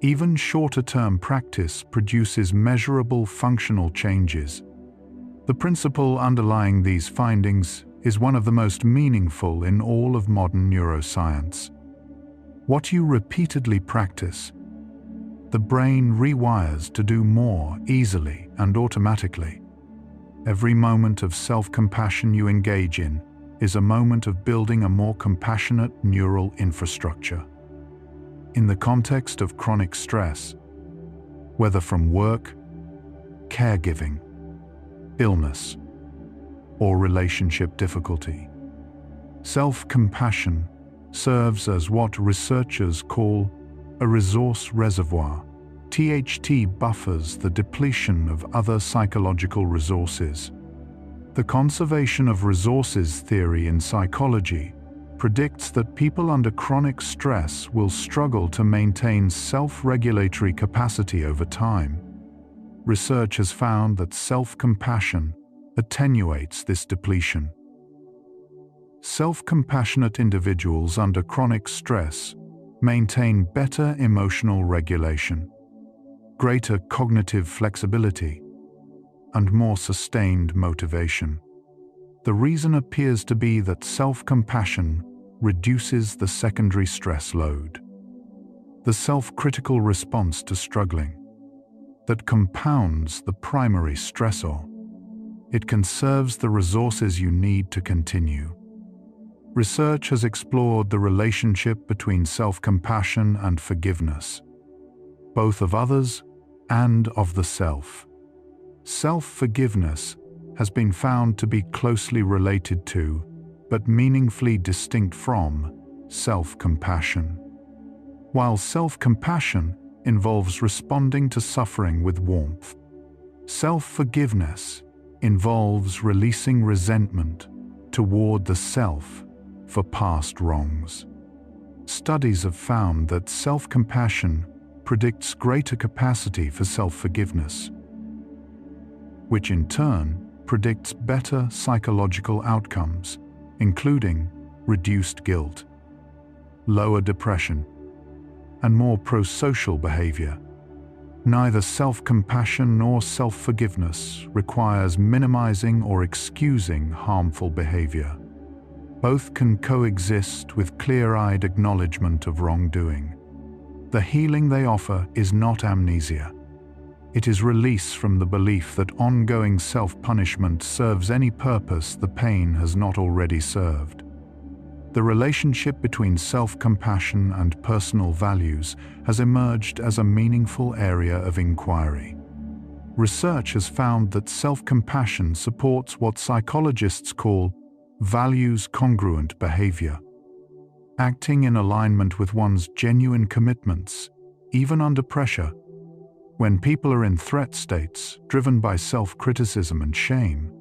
Even shorter-term practice produces measurable functional changes. The principle underlying these findings is one of the most meaningful in all of modern neuroscience. What you repeatedly practice, the brain rewires to do more easily and automatically. Every moment of self-compassion you engage in is a moment of building a more compassionate neural infrastructure. In the context of chronic stress, whether from work, caregiving, illness, or relationship difficulty, self-compassion serves as what researchers call a resource reservoir, THT buffers the depletion of other psychological resources. The conservation of resources theory in psychology predicts that people under chronic stress will struggle to maintain self-regulatory capacity over time. Research has found that self-compassion attenuates this depletion. Self-compassionate individuals under chronic stress maintain better emotional regulation, greater cognitive flexibility, and more sustained motivation. The reason appears to be that self-compassion reduces the secondary stress load, the self-critical response to struggling, that compounds the primary stressor. It conserves the resources you need to continue. Research has explored the relationship between self-compassion and forgiveness, both of others and of the self. Self-forgiveness has been found to be closely related to, but meaningfully distinct from, self-compassion. While self-compassion involves responding to suffering with warmth, self-forgiveness involves releasing resentment toward the self for past wrongs. Studies have found that self-compassion predicts greater capacity for self-forgiveness, which in turn predicts better psychological outcomes, including reduced guilt, lower depression, and more pro-social behavior. Neither self-compassion nor self-forgiveness requires minimizing or excusing harmful behavior. Both can coexist with clear-eyed acknowledgement of wrongdoing. The healing they offer is not amnesia. It is release from the belief that ongoing self-punishment serves any purpose the pain has not already served. The relationship between self-compassion and personal values has emerged as a meaningful area of inquiry. Research has found that self-compassion supports what psychologists call values-congruent behavior, acting in alignment with one's genuine commitments, even under pressure. When people are in threat states, driven by self-criticism and shame,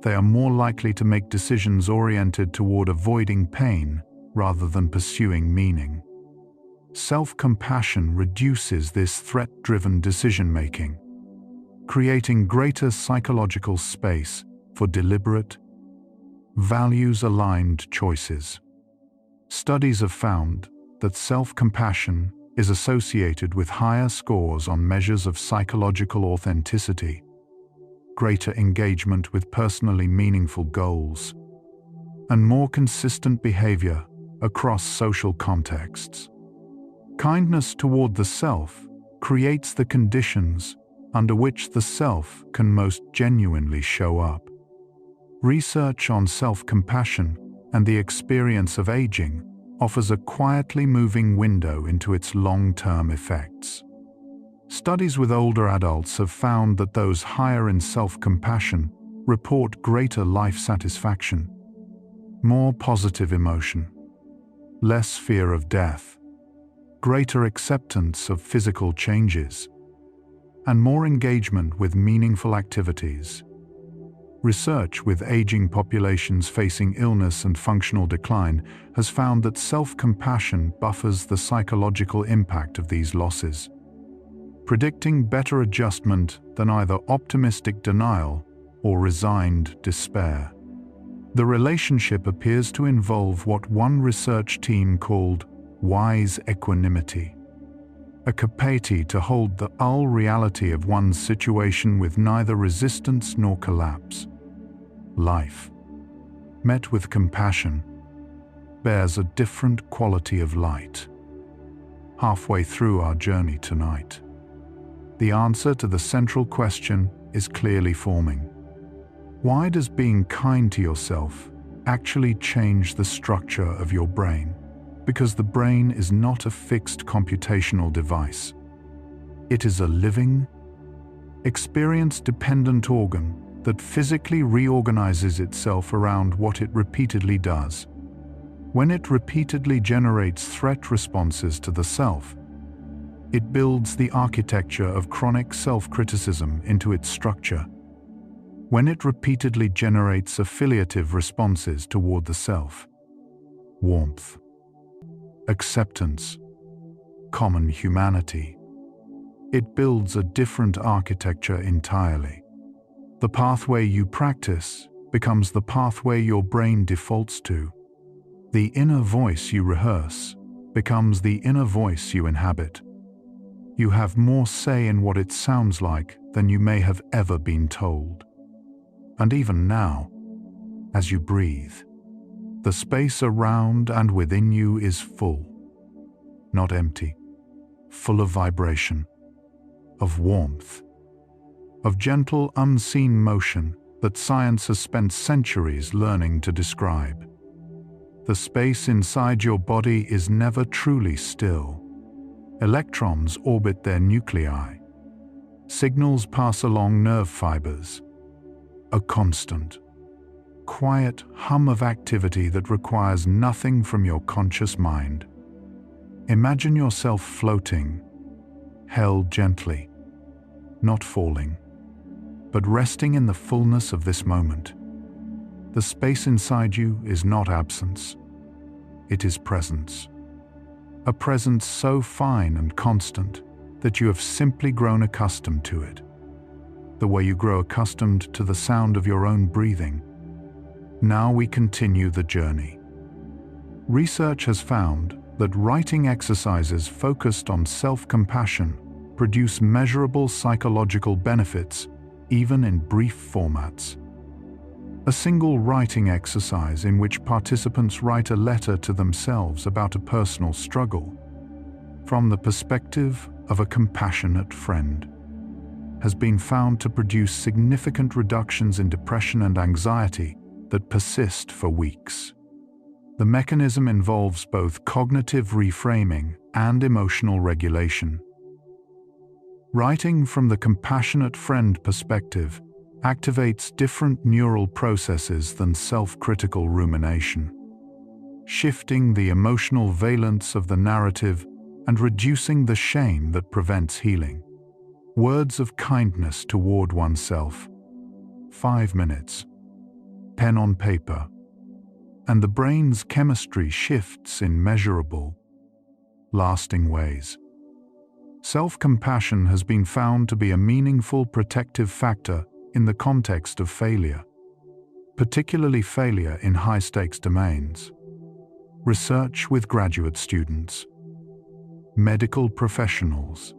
they are more likely to make decisions oriented toward avoiding pain rather than pursuing meaning. Self-compassion reduces this threat-driven decision-making, creating greater psychological space for deliberate, values-aligned choices. Studies have found that self-compassion is associated with higher scores on measures of psychological authenticity, greater engagement with personally meaningful goals, and more consistent behavior across social contexts. Kindness toward the self creates the conditions under which the self can most genuinely show up. Research on self-compassion and the experience of aging offers a quietly moving window into its long-term effects. Studies with older adults have found that those higher in self-compassion report greater life satisfaction, more positive emotion, less fear of death, greater acceptance of physical changes, and more engagement with meaningful activities. Research with aging populations facing illness and functional decline has found that self-compassion buffers the psychological impact of these losses, predicting better adjustment than either optimistic denial or resigned despair. The relationship appears to involve what one research team called wise equanimity, a capacity to hold the reality of one's situation with neither resistance nor collapse. Life, met with compassion, bears a different quality of light. Halfway through our journey tonight, the answer to the central question is clearly forming. Why does being kind to yourself actually change the structure of your brain? Because the brain is not a fixed computational device. It is a living, experience-dependent organ that physically reorganizes itself around what it repeatedly does. When it repeatedly generates threat responses to the self, It builds the architecture of chronic self-criticism into its structure. When it repeatedly generates affiliative responses toward the self, warmth, acceptance, common humanity, it builds a different architecture entirely. The pathway you practice becomes the pathway your brain defaults to. The inner voice you rehearse becomes the inner voice you inhabit. You have more say in what it sounds like than you may have ever been told. And even now, as you breathe, the space around and within you is full, not empty, full of vibration, of warmth, of gentle, unseen motion that science has spent centuries learning to describe. The space inside your body is never truly still. Electrons orbit their nuclei. Signals pass along nerve fibers. A constant, quiet hum of activity that requires nothing from your conscious mind. Imagine yourself floating, held gently, not falling, but resting in the fullness of this moment. The space inside you is not absence. It is presence. A presence so fine and constant that you have simply grown accustomed to it. The way you grow accustomed to the sound of your own breathing. Now we continue the journey. Research has found that writing exercises focused on self-compassion produce measurable psychological benefits, even in brief formats. A single writing exercise in which participants write a letter to themselves about a personal struggle, from the perspective of a compassionate friend, has been found to produce significant reductions in depression and anxiety that persist for weeks. The mechanism involves both cognitive reframing and emotional regulation. Writing from the compassionate friend perspective activates different neural processes than self-critical rumination, shifting the emotional valence of the narrative and reducing the shame that prevents healing. Words of kindness toward oneself. 5 minutes. Pen on paper. And the brain's chemistry shifts in measurable, lasting ways. Self-compassion has been found to be a meaningful protective factor in the context of failure, particularly failure in high-stakes domains. Research with graduate students, medical professionals,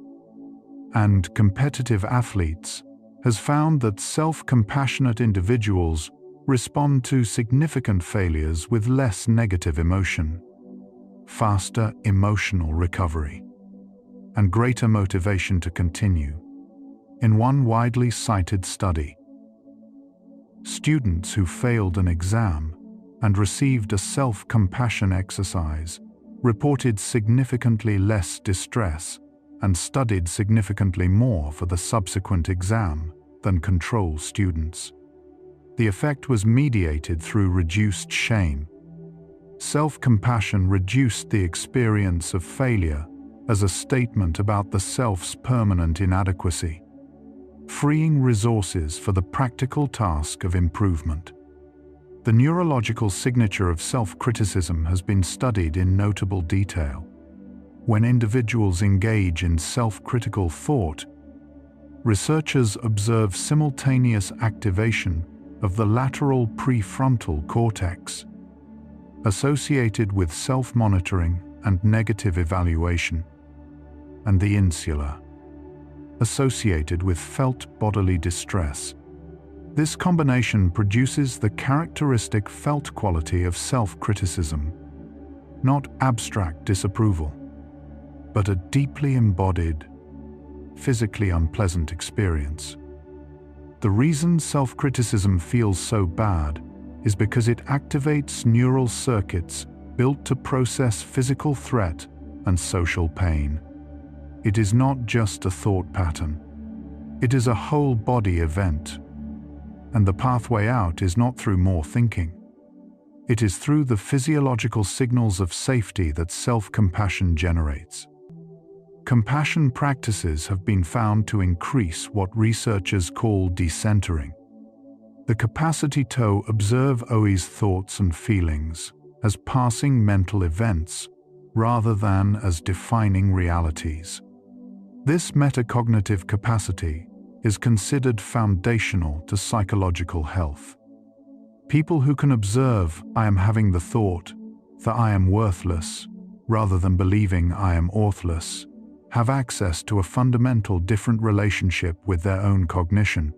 and competitive athletes has found that self-compassionate individuals respond to significant failures with less negative emotion, faster emotional recovery, and greater motivation to continue. In one widely cited study, students who failed an exam and received a self-compassion exercise reported significantly less distress and studied significantly more for the subsequent exam than control students. The effect was mediated through reduced shame. Self-compassion reduced the experience of failure as a statement about the self's permanent inadequacy, freeing resources for the practical task of improvement. The neurological signature of self-criticism has been studied in notable detail. When individuals engage in self-critical thought, researchers observe simultaneous activation of the lateral prefrontal cortex, associated with self-monitoring and negative evaluation, and the insula, associated with felt bodily distress. This combination produces the characteristic felt quality of self-criticism, not abstract disapproval, but a deeply embodied, physically unpleasant experience. The reason self-criticism feels so bad is because it activates neural circuits built to process physical threat and social pain. It is not just a thought pattern. It is a whole body event. And the pathway out is not through more thinking. It is through the physiological signals of safety that self-compassion generates. Compassion practices have been found to increase what researchers call decentering, the capacity to observe OE's thoughts and feelings as passing mental events rather than as defining realities. This metacognitive capacity is considered foundational to psychological health. People who can observe I am having the thought that I am worthless rather than believing I am worthless have access to a fundamental different relationship with their own cognition.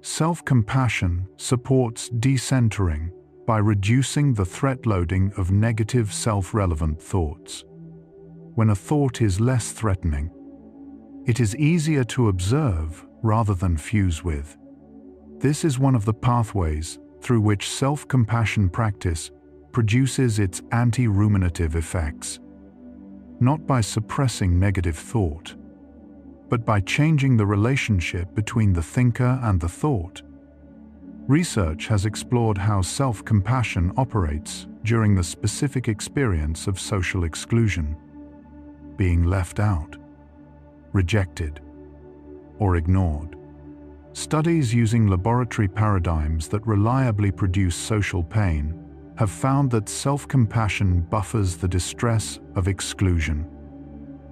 Self-compassion supports decentering by reducing the threat loading of negative self-relevant thoughts. When a thought is less threatening, it is easier to observe rather than fuse with. This is one of the pathways through which self-compassion practice produces its anti-ruminative effects, not by suppressing negative thought, but by changing the relationship between the thinker and the thought. Research has explored how self-compassion operates during the specific experience of social exclusion, being left out, rejected, or ignored. Studies using laboratory paradigms that reliably produce social pain have found that self-compassion buffers the distress of exclusion,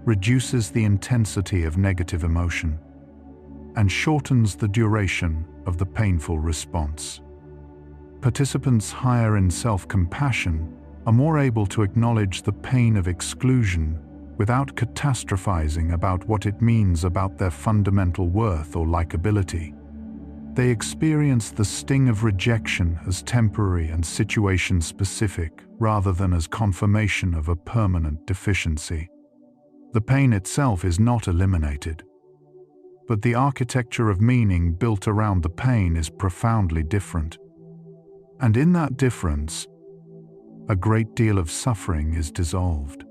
reduces the intensity of negative emotion, and shortens the duration of the painful response. Participants higher in self-compassion are more able to acknowledge the pain of exclusion without catastrophizing about what it means about their fundamental worth or likability. They experience the sting of rejection as temporary and situation-specific rather than as confirmation of a permanent deficiency. The pain itself is not eliminated, but the architecture of meaning built around the pain is profoundly different. And in that difference, a great deal of suffering is dissolved.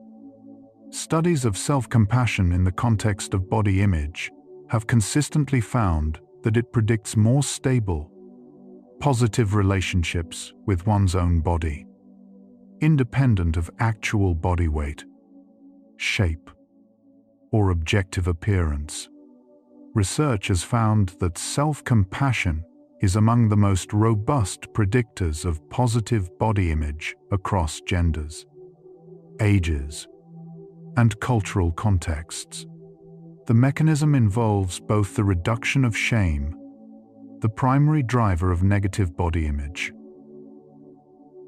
Studies of self-compassion in the context of body image have consistently found that it predicts more stable, positive relationships with one's own body, independent of actual body weight, shape, or objective appearance. Research has found that self-compassion is among the most robust predictors of positive body image across genders, ages, and cultural contexts. The mechanism involves both the reduction of shame, the primary driver of negative body image,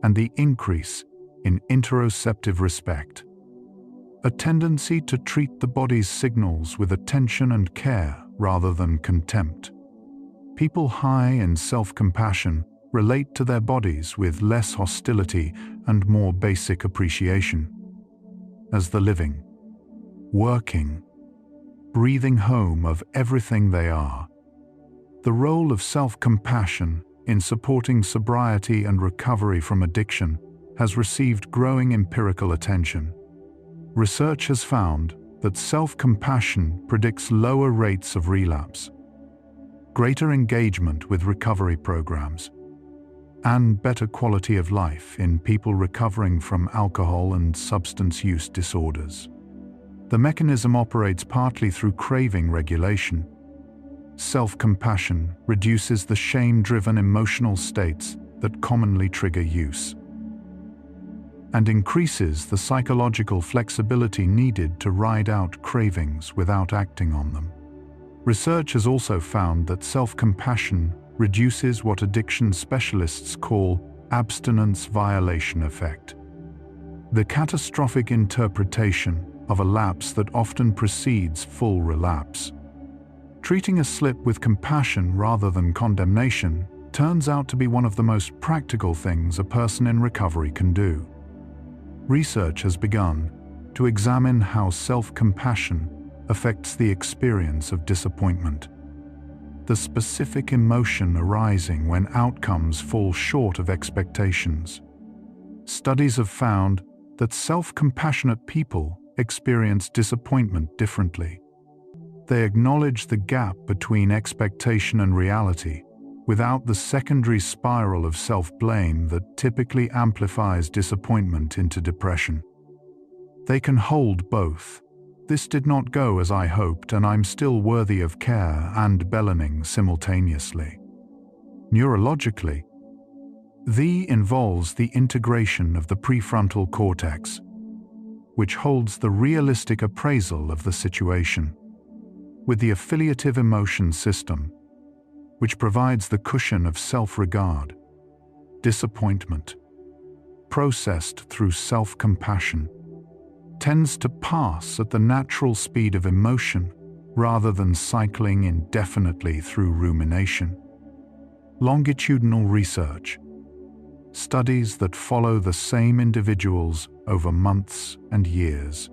and the increase in interoceptive respect, a tendency to treat the body's signals with attention and care rather than contempt. People high in self-compassion relate to their bodies with less hostility and more basic appreciation. As the living, working, breathing home of everything they are. The role of self-compassion in supporting sobriety and recovery from addiction has received growing empirical attention. Research has found that self-compassion predicts lower rates of relapse, greater engagement with recovery programs, and better quality of life in people recovering from alcohol and substance use disorders. The mechanism operates partly through craving regulation. Self-compassion reduces the shame-driven emotional states that commonly trigger use, and increases the psychological flexibility needed to ride out cravings without acting on them. Research has also found that self-compassion reduces what addiction specialists call abstinence violation effect, the catastrophic interpretation of a lapse that often precedes full relapse. Treating a slip with compassion rather than condemnation turns out to be one of the most practical things a person in recovery can do. Research has begun to examine how self-compassion affects the experience of disappointment, the specific emotion arising when outcomes fall short of expectations. Studies have found that self-compassionate people experience disappointment differently. They acknowledge the gap between expectation and reality without the secondary spiral of self-blame that typically amplifies disappointment into depression. They can hold both. This did not go as I hoped, and I'm still worthy of care and belloning simultaneously. Neurologically, the involves the integration of the prefrontal cortex, which holds the realistic appraisal of the situation, with the affiliative emotion system, which provides the cushion of self-regard, disappointment, processed through self-compassion, tends to pass at the natural speed of emotion rather than cycling indefinitely through rumination. Longitudinal research, studies that follow the same individuals over months and years,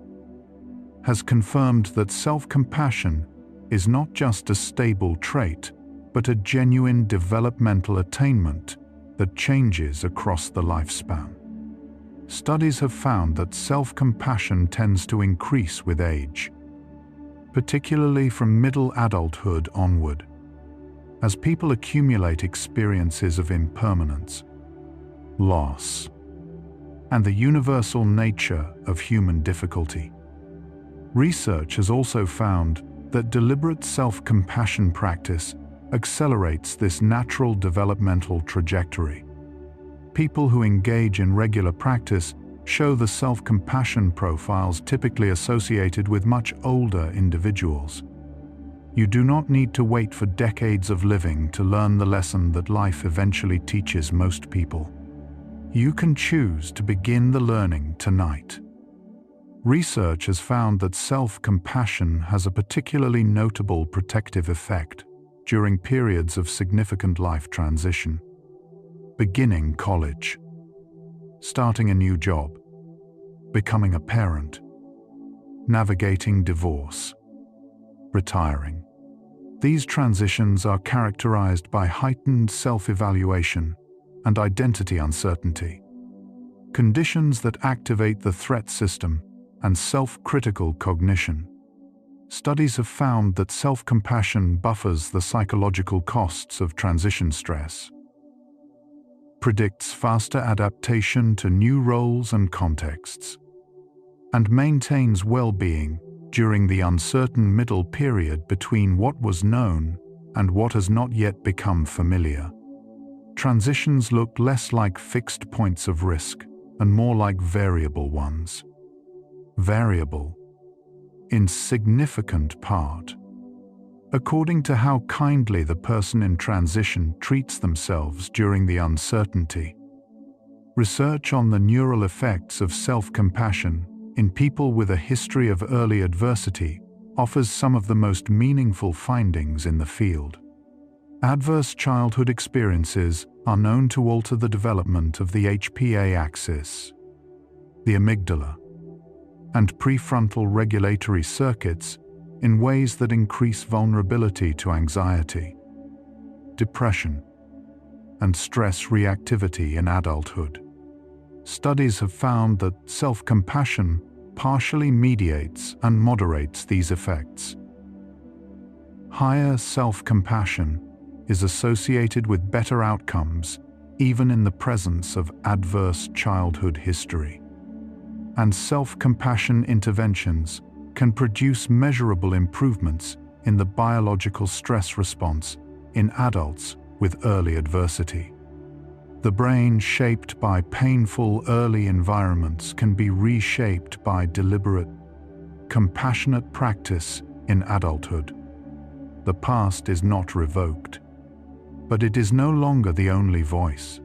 has confirmed that self-compassion is not just a stable trait, but a genuine developmental attainment that changes across the lifespan. Studies have found that self-compassion tends to increase with age, particularly from middle adulthood onward, as people accumulate experiences of impermanence, loss, and the universal nature of human difficulty. Research has also found that deliberate self-compassion practice accelerates this natural developmental trajectory. People who engage in regular practice show the self-compassion profiles typically associated with much older individuals. You do not need to wait for decades of living to learn the lesson that life eventually teaches most people. You can choose to begin the learning tonight. Research has found that self-compassion has a particularly notable protective effect during periods of significant life transition. Beginning college, starting a new job, becoming a parent, navigating divorce, retiring. These transitions are characterized by heightened self-evaluation and identity uncertainty, conditions that activate the threat system and self-critical cognition. Studies have found that self-compassion buffers the psychological costs of transition stress, predicts faster adaptation to new roles and contexts, and maintains well-being during the uncertain middle period between what was known and what has not yet become familiar. Transitions look less like fixed points of risk and more like variable ones. Variable, in significant part, according to how kindly the person in transition treats themselves during the uncertainty. Research on the neural effects of self-compassion in people with a history of early adversity offers some of the most meaningful findings in the field. Adverse childhood experiences are known to alter the development of the HPA axis, the amygdala, and prefrontal regulatory circuits in ways that increase vulnerability to anxiety, depression, and stress reactivity in adulthood. Studies have found that self-compassion partially mediates and moderates these effects. Higher self-compassion is associated with better outcomes even in the presence of adverse childhood history. And self-compassion interventions can produce measurable improvements in the biological stress response in adults with early adversity. The brain shaped by painful early environments can be reshaped by deliberate, compassionate practice in adulthood. The past is not revoked, but it is no longer the only voice.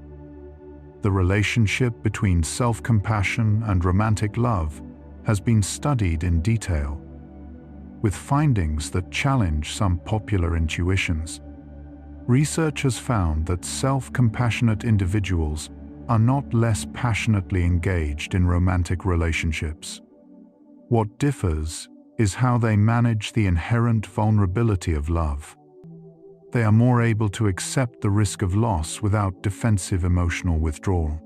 The relationship between self-compassion and romantic love has been studied in detail, with findings that challenge some popular intuitions. Research has found that self-compassionate individuals are not less passionately engaged in romantic relationships. What differs is how they manage the inherent vulnerability of love. They are more able to accept the risk of loss without defensive emotional withdrawal,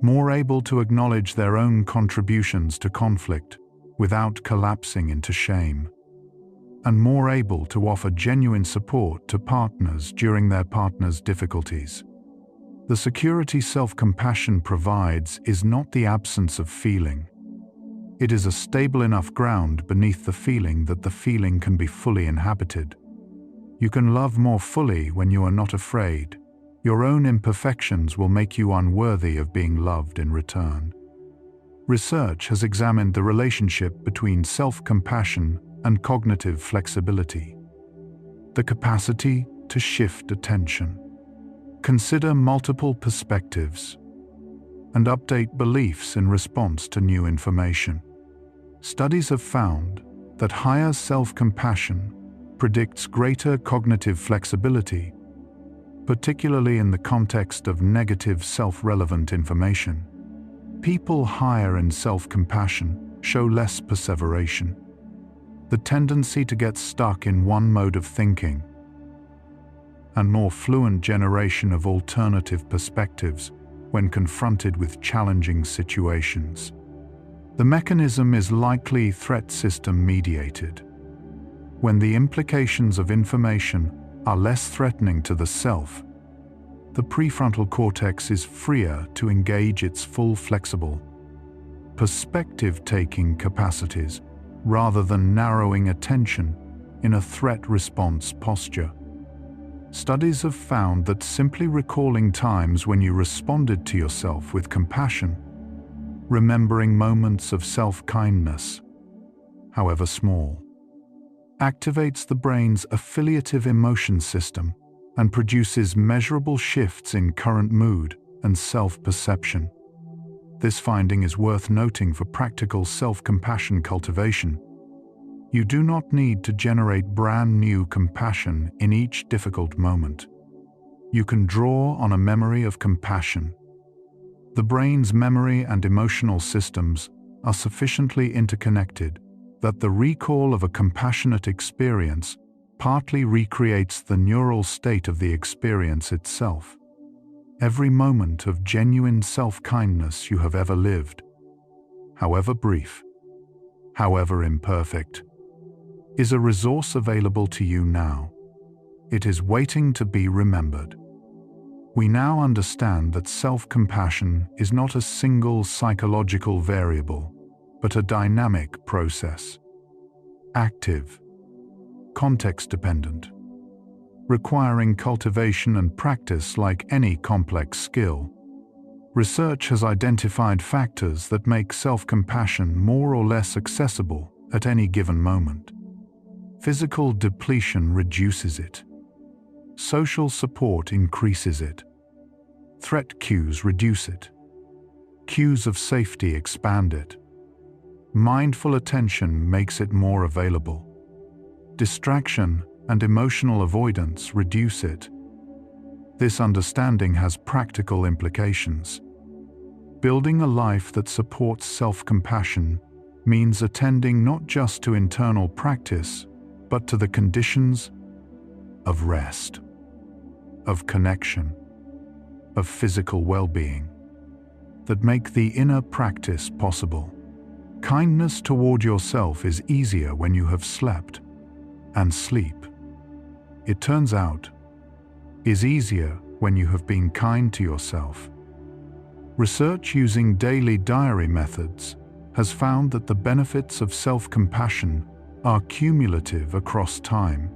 more able to acknowledge their own contributions to conflict without collapsing into shame, and more able to offer genuine support to partners during their partner's difficulties. The security self-compassion provides is not the absence of feeling. It is a stable enough ground beneath the feeling that the feeling can be fully inhabited. You can love more fully when you are not afraid. Your own imperfections will make you unworthy of being loved in return. Research has examined the relationship between self-compassion and cognitive flexibility. The capacity to shift attention, consider multiple perspectives, and update beliefs in response to new information. Studies have found that higher self-compassion predicts greater cognitive flexibility, particularly in the context of negative self-relevant information. People higher in self-compassion show less perseveration, the tendency to get stuck in one mode of thinking, and more fluent generation of alternative perspectives when confronted with challenging situations. The mechanism is likely threat system mediated. When the implications of information are less threatening to the self, the prefrontal cortex is freer to engage its full flexible, perspective-taking capacities rather than narrowing attention in a threat response posture. Studies have found that simply recalling times when you responded to yourself with compassion, remembering moments of self-kindness, however small, activates the brain's affiliative emotion system and produces measurable shifts in current mood and self-perception. This finding is worth noting for practical self-compassion cultivation. You do not need to generate brand new compassion in each difficult moment. You can draw on a memory of compassion. The brain's memory and emotional systems are sufficiently interconnected that the recall of a compassionate experience partly recreates the neural state of the experience itself. Every moment of genuine self-kindness you have ever lived, however brief, however imperfect, is a resource available to you now. It is waiting to be remembered. We now understand that self-compassion is not a single psychological variable, but a dynamic process. Active, context-dependent, requiring cultivation and practice like any complex skill. Research has identified factors that make self-compassion more or less accessible at any given moment. Physical depletion reduces it. Social support increases it. Threat cues reduce it. Cues of safety expand it. Mindful attention makes it more available. Distraction and emotional avoidance reduce it. This understanding has practical implications. Building a life that supports self-compassion means attending not just to internal practice, but to the conditions of rest, of connection, of physical well-being that make the inner practice possible. Kindness toward yourself is easier when you have slept, and sleep, it turns out, is easier when you have been kind to yourself. Research using daily diary methods has found that the benefits of self-compassion are cumulative across time.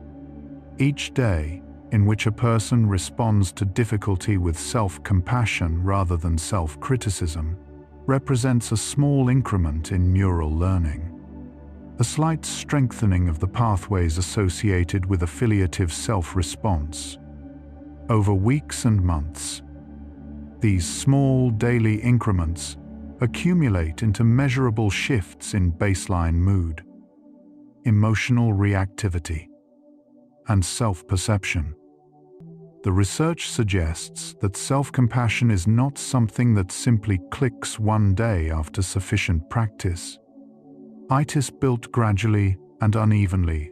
Each day in which a person responds to difficulty with self-compassion rather than self-criticism represents a small increment in neural learning, a slight strengthening of the pathways associated with affiliative self-response. Over weeks and months, these small daily increments accumulate into measurable shifts in baseline mood, emotional reactivity, and self-perception. The research suggests that self-compassion is not something that simply clicks one day after sufficient practice. It is built gradually and unevenly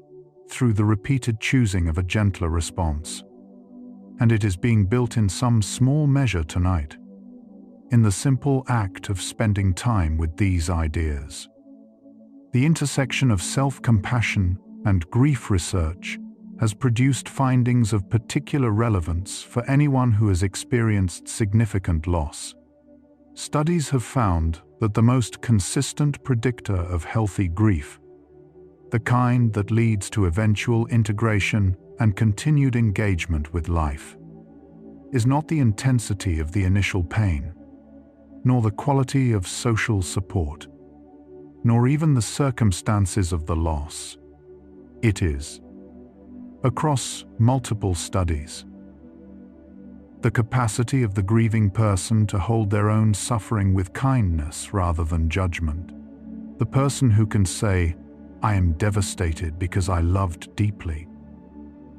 through the repeated choosing of a gentler response. And it is being built in some small measure tonight, in the simple act of spending time with these ideas. The intersection of self-compassion and grief research has produced findings of particular relevance for anyone who has experienced significant loss. Studies have found that the most consistent predictor of healthy grief, the kind that leads to eventual integration and continued engagement with life, is not the intensity of the initial pain, nor the quality of social support, nor even the circumstances of the loss. It is, across multiple studies, the capacity of the grieving person to hold their own suffering with kindness rather than judgment. The person who can say, "I am devastated because I loved deeply."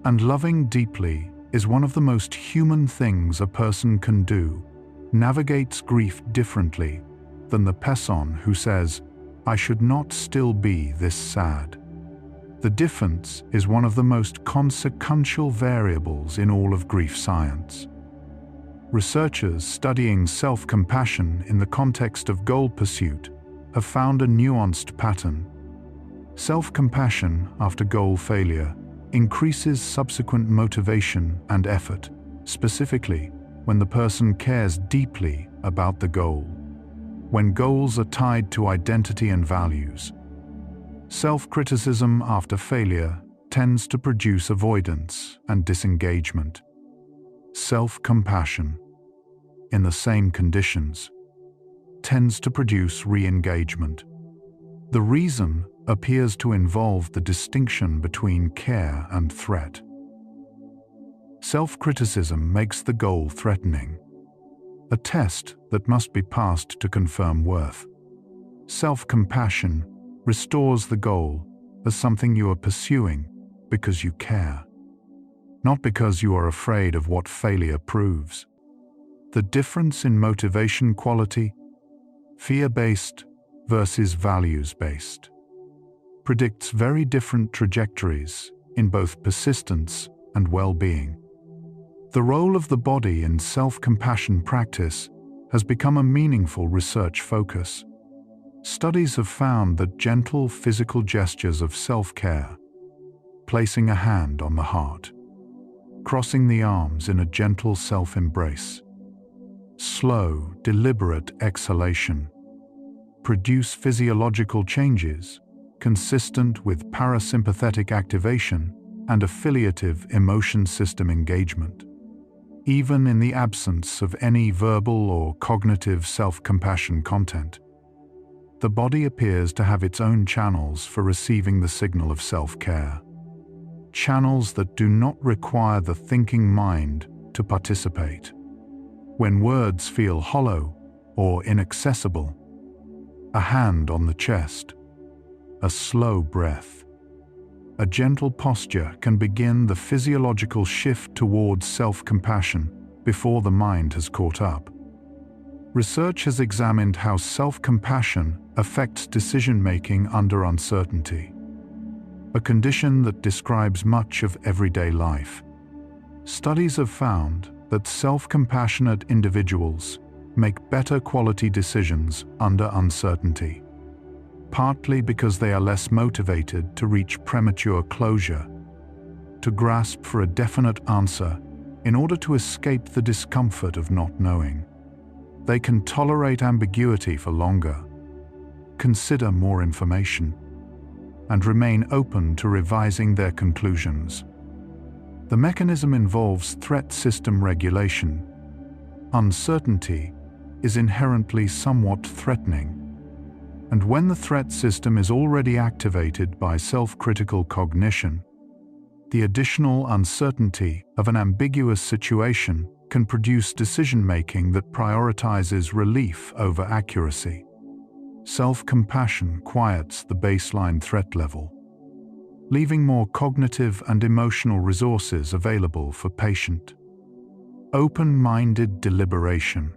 And loving deeply is one of the most human things a person can do, navigates grief differently than the person who says, "I should not still be this sad." The difference is one of the most consequential variables in all of grief science. Researchers studying self-compassion in the context of goal pursuit have found a nuanced pattern. Self-compassion after goal failure increases subsequent motivation and effort, specifically when the person cares deeply about the goal. When goals are tied to identity and values, self-criticism after failure tends to produce avoidance and disengagement. Self-compassion, in the same conditions, tends to produce re-engagement. The reason appears to involve the distinction between care and threat. Self-criticism makes the goal threatening, a test that must be passed to confirm worth. Self-compassion restores the goal as something you are pursuing because you care, not because you are afraid of what failure proves. The difference in motivation quality, fear-based versus values-based, predicts very different trajectories in both persistence and well-being. The role of the body in self-compassion practice has become a meaningful research focus. Studies have found that gentle physical gestures of self-care, placing a hand on the heart, crossing the arms in a gentle self-embrace, slow, deliberate exhalation, produce physiological changes consistent with parasympathetic activation and affiliative emotion system engagement. Even in the absence of any verbal or cognitive self-compassion content, the body appears to have its own channels for receiving the signal of self-care. Channels that do not require the thinking mind to participate. When words feel hollow or inaccessible, a hand on the chest, a slow breath, a gentle posture can begin the physiological shift towards self-compassion before the mind has caught up. Research has examined how self-compassion affects decision-making under uncertainty, a condition that describes much of everyday life. Studies have found that self-compassionate individuals make better quality decisions under uncertainty, partly because they are less motivated to reach premature closure, to grasp for a definite answer in order to escape the discomfort of not knowing. They can tolerate ambiguity for longer, consider more information, and remain open to revising their conclusions. The mechanism involves threat system regulation. Uncertainty is inherently somewhat threatening, and when the threat system is already activated by self-critical cognition, the additional uncertainty of an ambiguous situation can produce decision-making that prioritizes relief over accuracy. Self-compassion quiets the baseline threat level, leaving more cognitive and emotional resources available for patient, open-minded deliberation.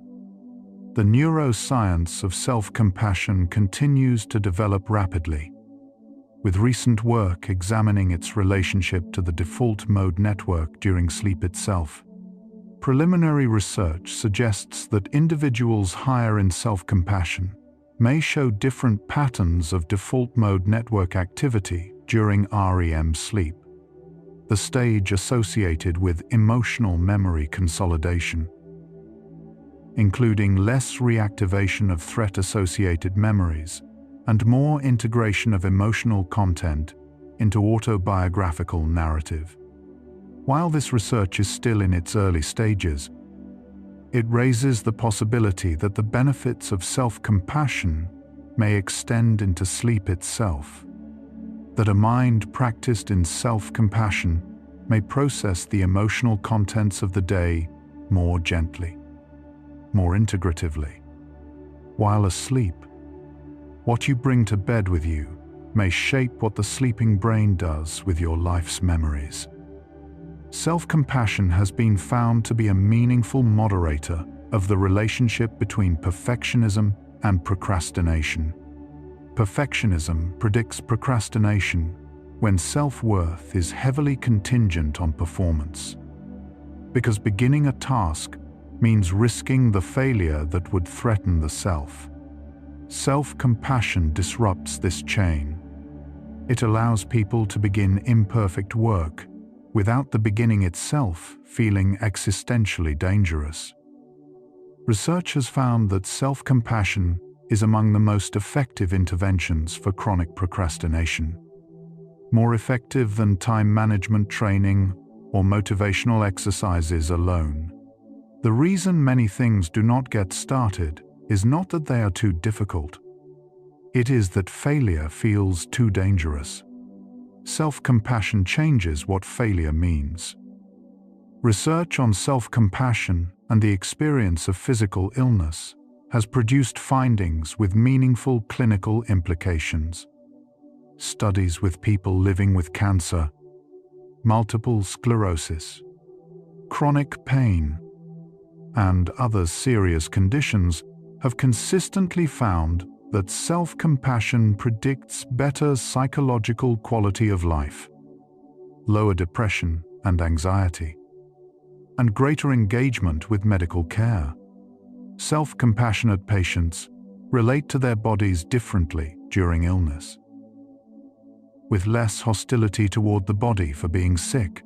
The neuroscience of self-compassion continues to develop rapidly, with recent work examining its relationship to the default mode network during sleep itself. Preliminary research suggests that individuals higher in self-compassion may show different patterns of default mode network activity during REM sleep, the stage associated with emotional memory consolidation. including less reactivation of threat-associated memories and more integration of emotional content into autobiographical narrative. While this research is still in its early stages, it raises the possibility that the benefits of self-compassion may extend into sleep itself, that a mind practiced in self-compassion may process the emotional contents of the day more gently, more integratively. While asleep, what you bring to bed with you may shape what the sleeping brain does with your life's memories. Self-compassion has been found to be a meaningful moderator of the relationship between perfectionism and procrastination. Perfectionism predicts procrastination when self-worth is heavily contingent on performance, because beginning a task means risking the failure that would threaten the self. Self-compassion disrupts this chain. It allows people to begin imperfect work without the beginning itself feeling existentially dangerous. Research has found that self-compassion is among the most effective interventions for chronic procrastination, more effective than time management training or motivational exercises alone. The reason many things do not get started is not that they are too difficult. It is that failure feels too dangerous. Self-compassion changes what failure means. Research on self-compassion and the experience of physical illness has produced findings with meaningful clinical implications. Studies with people living with cancer, multiple sclerosis, chronic pain, and other serious conditions have consistently found that self-compassion predicts better psychological quality of life, lower depression and anxiety, and greater engagement with medical care. Self-compassionate patients relate to their bodies differently during illness, with less hostility toward the body for being sick,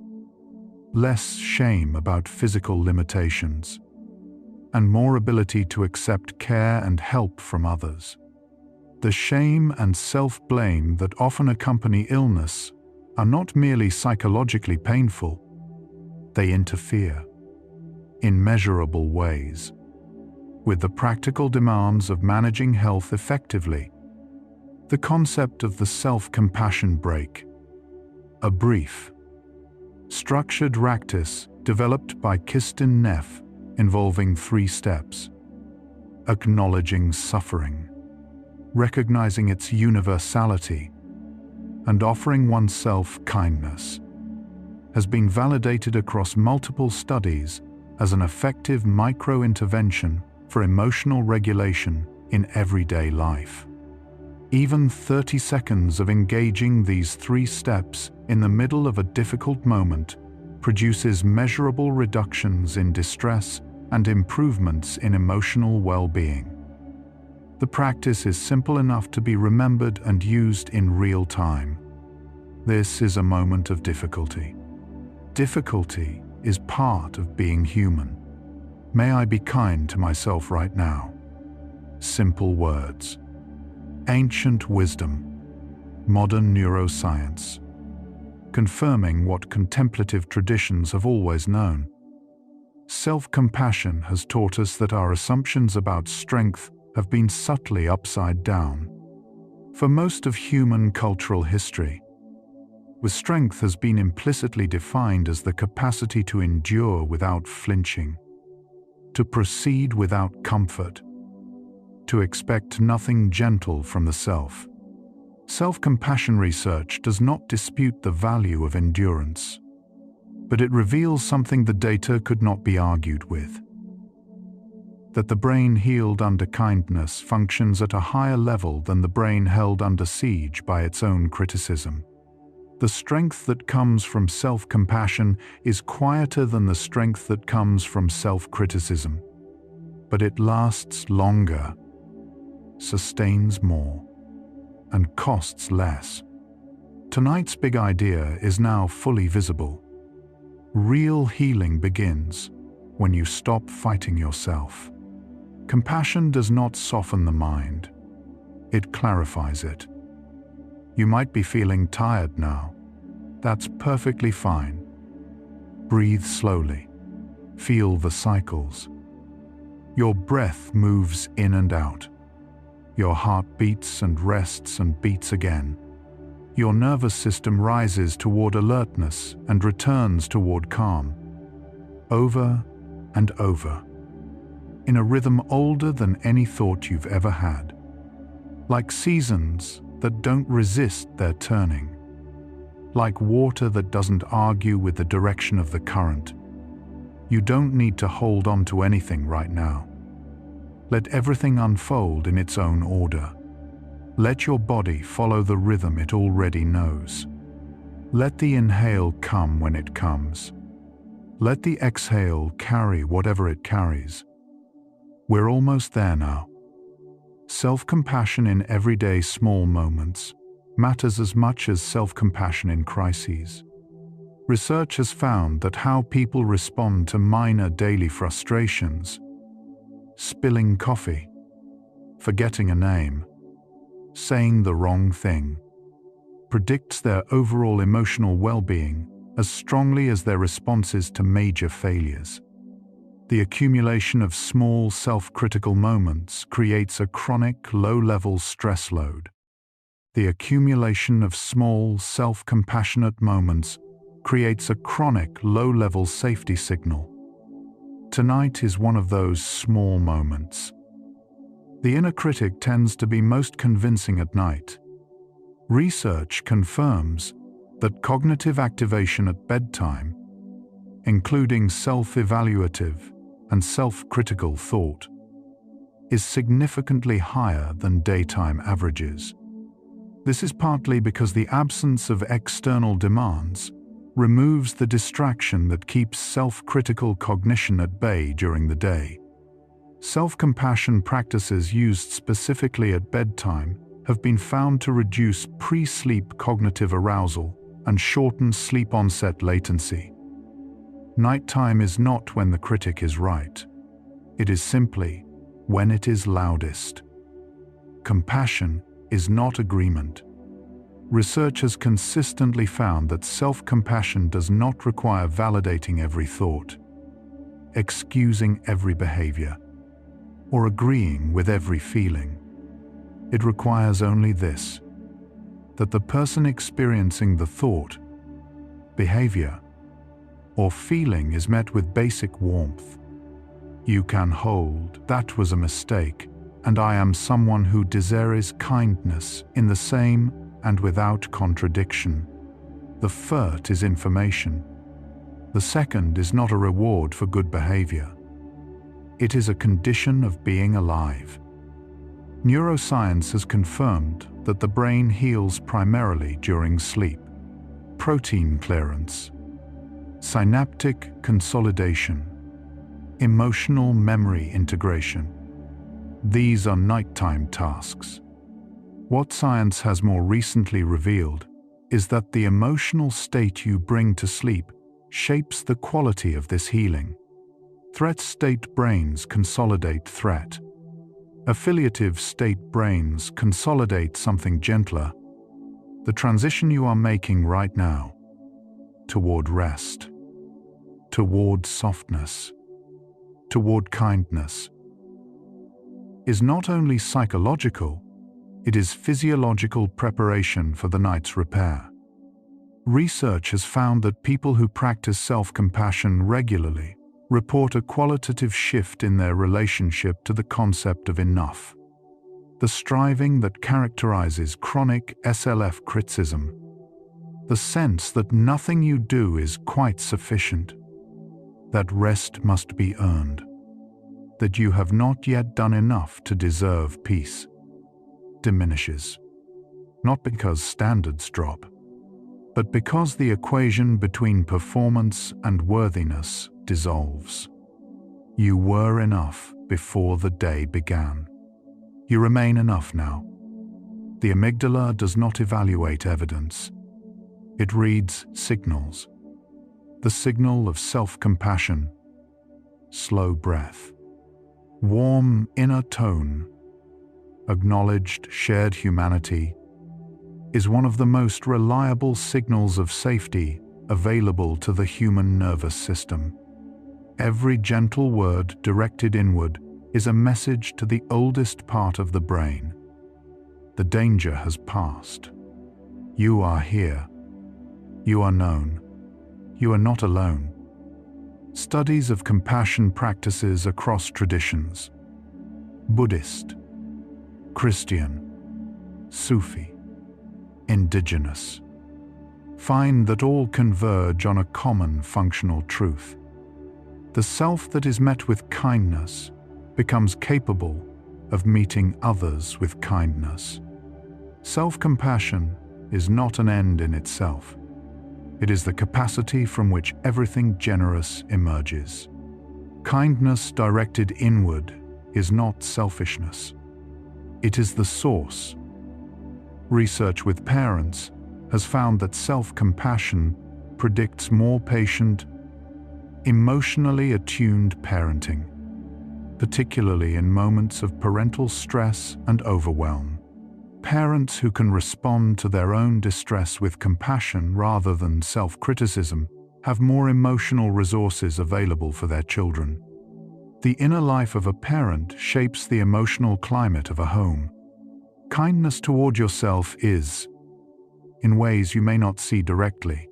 less shame about physical limitations, and more ability to accept care and help from others. The shame and self-blame that often accompany illness are not merely psychologically painful, they interfere, in measurable ways, with the practical demands of managing health effectively. The concept of the self-compassion break, a brief, structured practice developed by Kirsten Neff involving 3 steps: acknowledging suffering, recognizing its universality, and offering oneself kindness, has been validated across multiple studies as an effective micro-intervention for emotional regulation in everyday life. Even 30 seconds of engaging these 3 steps in the middle of a difficult moment produces measurable reductions in distress and improvements in emotional well-being. The practice is simple enough to be remembered and used in real time. This is a moment of difficulty. Difficulty is part of being human. May I be kind to myself right now? Simple words. Ancient wisdom. Modern neuroscience. Confirming what contemplative traditions have always known. Self-compassion has taught us that our assumptions about strength have been subtly upside down. For most of human cultural history, strength has been implicitly defined as the capacity to endure without flinching, to proceed without comfort, to expect nothing gentle from the self. Self-compassion research does not dispute the value of endurance, but it reveals something the data could not be argued with: that the brain healed under kindness functions at a higher level than the brain held under siege by its own criticism. The strength that comes from self-compassion is quieter than the strength that comes from self-criticism, but it lasts longer, sustains more, and costs less. Tonight's big idea is now fully visible. Real healing begins when you stop fighting yourself. Compassion does not soften the mind. It clarifies it. You might be feeling tired now. That's perfectly fine. Breathe slowly. Feel the cycles. Your breath moves in and out. Your heart beats and rests and beats again. Your nervous system rises toward alertness and returns toward calm. Over and over. In a rhythm older than any thought you've ever had. Like seasons that don't resist their turning. Like water that doesn't argue with the direction of the current. You don't need to hold on to anything right now. Let everything unfold in its own order. Let your body follow the rhythm it already knows. Let the inhale come when it comes. Let the exhale carry whatever it carries. We're almost there now. Self-compassion in everyday small moments matters as much as self-compassion in crises. Research has found that how people respond to minor daily frustrations, spilling coffee, forgetting a name, saying the wrong thing, predicts their overall emotional well-being as strongly as their responses to major failures. The accumulation of small self-critical moments creates a chronic low-level stress load. The accumulation of small self-compassionate moments creates a chronic low-level safety signal. Tonight is one of those small moments. The inner critic tends to be most convincing at night. Research confirms that cognitive activation at bedtime, including self-evaluative and self-critical thought, is significantly higher than daytime averages. This is partly because the absence of external demands removes the distraction that keeps self-critical cognition at bay during the day. Self-compassion practices used specifically at bedtime have been found to reduce pre-sleep cognitive arousal and shorten sleep onset latency. Nighttime is not when the critic is right. It is simply when it is loudest. Compassion is not agreement. Research has consistently found that self-compassion does not require validating every thought, excusing every behavior, or agreeing with every feeling. It requires only this, that the person experiencing the thought, behavior, or feeling is met with basic warmth. You can hold, that was a mistake, and I am someone who desires kindness in the same and without contradiction. The first is information. The second is not a reward for good behavior. It is a condition of being alive. Neuroscience has confirmed that the brain heals primarily during sleep. Protein clearance, synaptic consolidation, emotional memory integration. These are nighttime tasks. What science has more recently revealed is that the emotional state you bring to sleep shapes the quality of this healing. Threat state brains consolidate threat. Affiliative state brains consolidate something gentler. The transition you are making right now, toward rest, toward softness, toward kindness, is not only psychological, it is physiological preparation for the night's repair. Research has found that people who practice self-compassion regularly report a qualitative shift in their relationship to the concept of enough. The striving that characterizes chronic SLF criticism, the sense that nothing you do is quite sufficient, that rest must be earned, that you have not yet done enough to deserve peace, diminishes, not because standards drop, but because the equation between performance and worthiness dissolves. You were enough before the day began. You remain enough now. The amygdala does not evaluate evidence. It reads signals. The signal of self-compassion, slow breath, warm inner tone, acknowledged shared humanity, is one of the most reliable signals of safety available to the human nervous system. Every gentle word directed inward is a message to the oldest part of the brain. The danger has passed. You are here. You are known. You are not alone. Studies of compassion practices across traditions, Buddhist, Christian, Sufi, indigenous, find that all converge on a common functional truth. The self that is met with kindness becomes capable of meeting others with kindness. Self-compassion is not an end in itself. It is the capacity from which everything generous emerges. Kindness directed inward is not selfishness. It is the source. Research with parents has found that self-compassion predicts more patient, emotionally attuned parenting, particularly in moments of parental stress and overwhelm. Parents who can respond to their own distress with compassion rather than self-criticism have more emotional resources available for their children. The inner life of a parent shapes the emotional climate of a home. Kindness toward yourself is, in ways you may not see directly,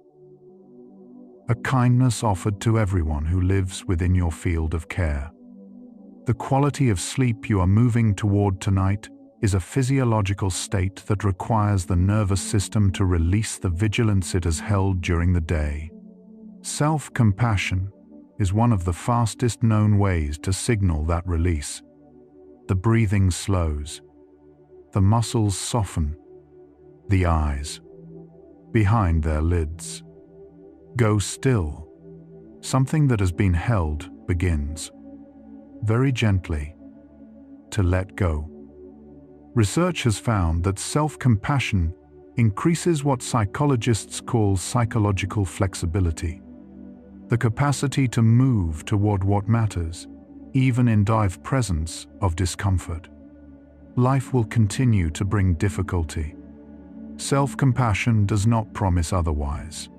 a kindness offered to everyone who lives within your field of care. The quality of sleep you are moving toward tonight is a physiological state that requires the nervous system to release the vigilance it has held during the day. Self-compassion is one of the fastest known ways to signal that release. The breathing slows. The muscles soften. The eyes, behind their lids, go still. Something that has been held begins, very gently, to let go. Research has found that self-compassion increases what psychologists call psychological flexibility, the capacity to move toward what matters, even in the presence of discomfort. Life will continue to bring difficulty. Self-compassion does not promise otherwise.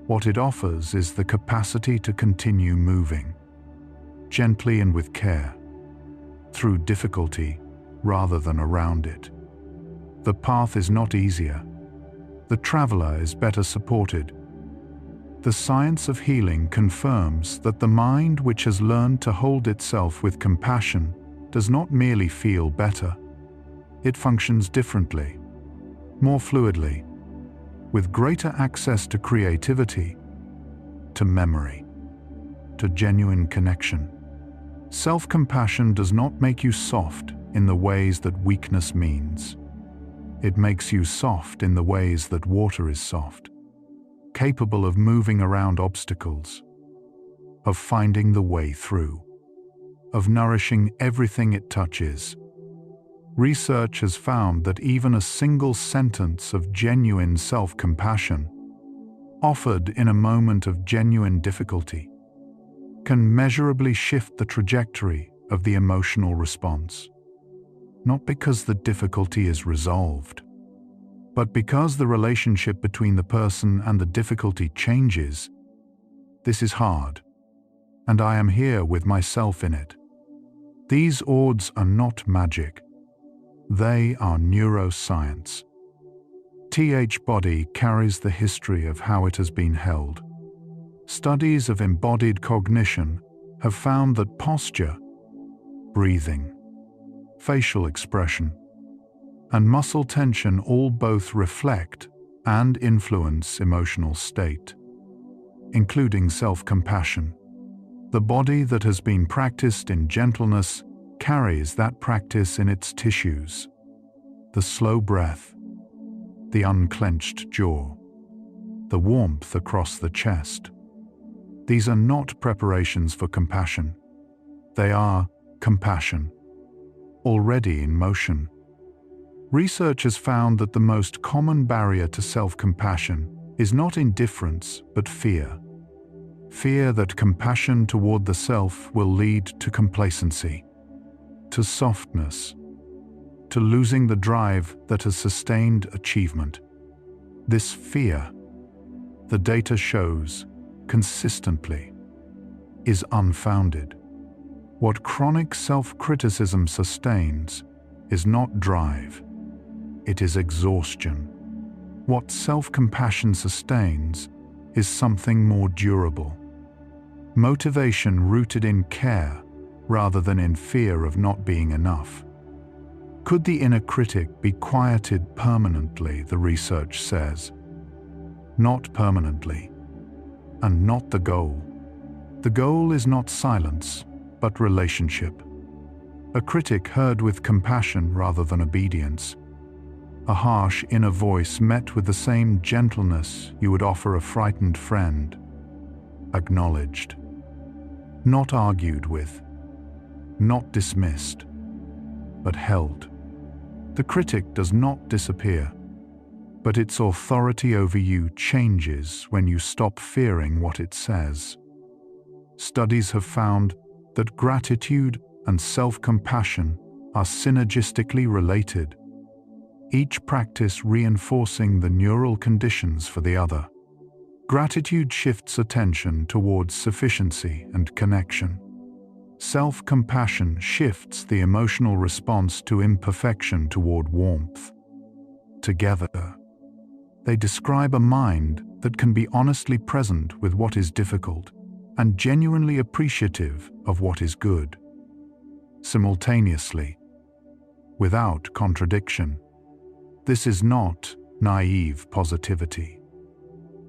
What it offers is the capacity to continue moving, gently and with care, through difficulty rather than around it. The path is not easier. The traveler is better supported. The science of healing confirms that the mind which has learned to hold itself with compassion does not merely feel better. It functions differently, more fluidly, with greater access to creativity, to memory, to genuine connection. Self-compassion does not make you soft in the ways that weakness means. It makes you soft in the ways that water is soft, capable of moving around obstacles, of finding the way through, of nourishing everything it touches. Research has found that even a single sentence of genuine self-compassion, offered in a moment of genuine difficulty, can measurably shift the trajectory of the emotional response. Not because the difficulty is resolved, but because the relationship between the person and the difficulty changes. This is hard, and I am here with myself in it. These odds are not magic. They are neuroscience. Body carries the history of how it has been held. Studies of embodied cognition have found that posture, breathing, facial expression, and muscle tension all both reflect and influence emotional state, including self-compassion. The body that has been practiced in gentleness carries that practice in its tissues. The slow breath, the unclenched jaw, the warmth across the chest. These are not preparations for compassion. They are compassion, already in motion. Research has found that the most common barrier to self-compassion is not indifference, but fear. Fear that compassion toward the self will lead to complacency. to softness, to losing the drive that has sustained achievement. This fear, the data shows consistently, is unfounded. What chronic self-criticism sustains is not drive, it is exhaustion. What self-compassion sustains is something more durable. Motivation rooted in care rather than in fear of not being enough. Could the inner critic be quieted permanently, the research says? Not permanently, and not the goal. The goal is not silence, but relationship. A critic heard with compassion rather than obedience. A harsh inner voice met with the same gentleness you would offer a frightened friend. Acknowledged. Not argued with. Not dismissed, but held. The critic does not disappear, but its authority over you changes when you stop fearing what it says. Studies have found that gratitude and self-compassion are synergistically related, each practice reinforcing the neural conditions for the other. Gratitude shifts attention towards sufficiency and connection. Self-compassion shifts the emotional response to imperfection toward warmth. Together, they describe a mind that can be honestly present with what is difficult and genuinely appreciative of what is good. Simultaneously, without contradiction. This is not naive positivity.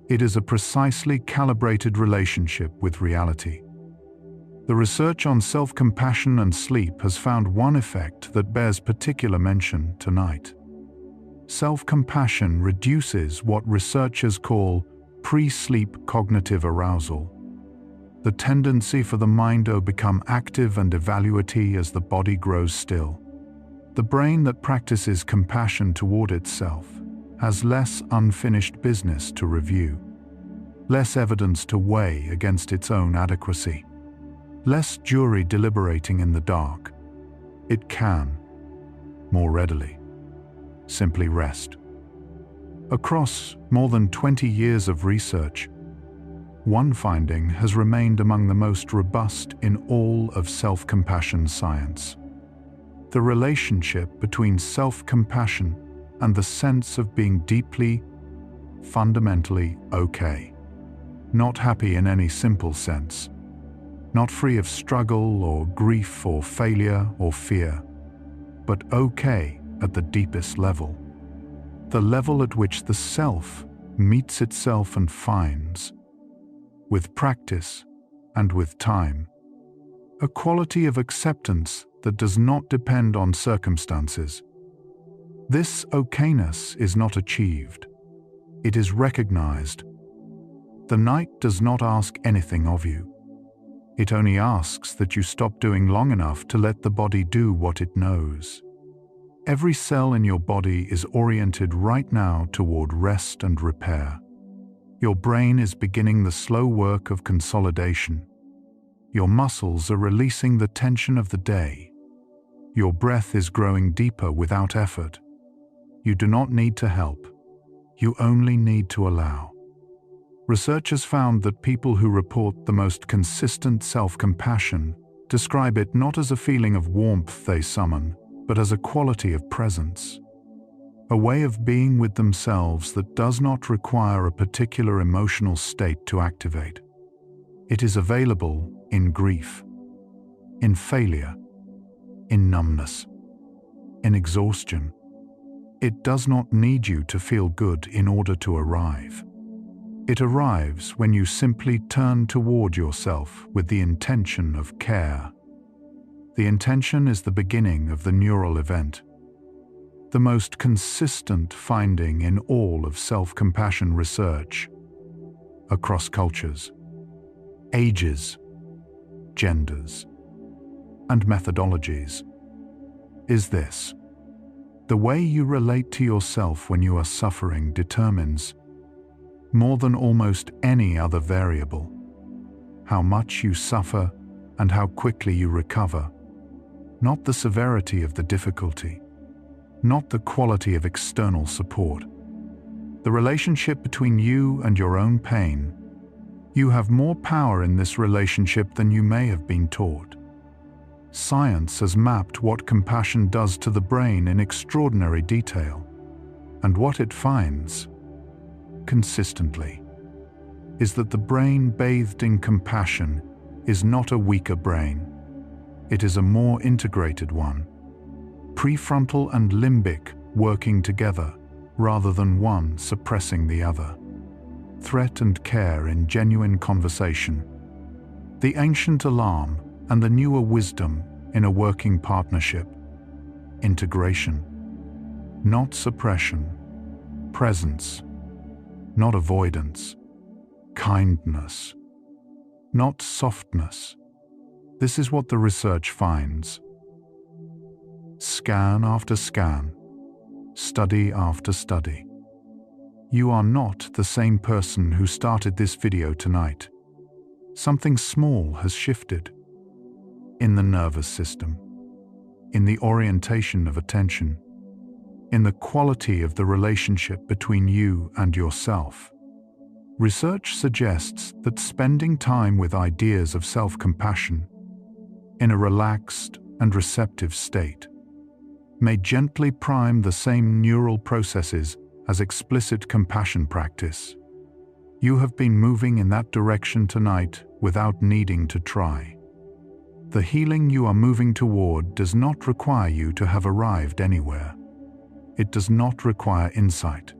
It is a precisely calibrated relationship with reality. The research on self-compassion and sleep has found one effect that bears particular mention tonight. Self-compassion reduces what researchers call pre-sleep cognitive arousal, the tendency for the mind to become active and evaluative as the body grows still. The brain that practices compassion toward itself has less unfinished business to review, less evidence to weigh against its own adequacy, less jury deliberating in the dark. It can, more readily, simply rest. Across more than 20 years of research, one finding has remained among the most robust in all of self-compassion science. The relationship between self-compassion and the sense of being deeply, fundamentally okay. Not happy in any simple sense. Not free of struggle or grief or failure or fear, but okay at the deepest level. The level at which the self meets itself and finds, with practice and with time, a quality of acceptance that does not depend on circumstances. This okayness is not achieved. It is recognized. The night does not ask anything of you. It only asks that you stop doing long enough to let the body do what it knows. Every cell in your body is oriented right now toward rest and repair. Your brain is beginning the slow work of consolidation. Your muscles are releasing the tension of the day. Your breath is growing deeper without effort. You do not need to help. You only need to allow. Researchers found that people who report the most consistent self-compassion describe it not as a feeling of warmth they summon, but as a quality of presence. A way of being with themselves that does not require a particular emotional state to activate. It is available in grief, in failure, in numbness, in exhaustion. It does not need you to feel good in order to arrive. It arrives when you simply turn toward yourself with the intention of care. The intention is the beginning of the neural event. The most consistent finding in all of self-compassion research, across cultures, ages, genders, and methodologies, is this: the way you relate to yourself when you are suffering determines, more than almost any other variable, how much you suffer and how quickly you recover. not the severity of the difficulty, not the quality of external support. The relationship between you and your own pain. You have more power in this relationship than you may have been taught. Science has mapped what compassion does to the brain in extraordinary detail, and what it finds, consistently, is that the brain bathed in compassion is not a weaker brain. It is a more integrated one. Prefrontal and limbic working together, rather than one suppressing the other. Threat and care in genuine conversation. The ancient alarm and the newer wisdom in a working partnership. Integration. Not suppression. Presence. Not avoidance. Kindness. Not softness. This is what the research finds. Scan after scan. Study after study. You are not the same person who started this video tonight. Something small has shifted. In the nervous system. In the orientation of attention. In the quality of the relationship between you and yourself. Research suggests that spending time with ideas of self-compassion, in a relaxed and receptive state, may gently prime the same neural processes as explicit compassion practice. You have been moving in that direction tonight without needing to try. The healing you are moving toward does not require you to have arrived anywhere. It does not require insight,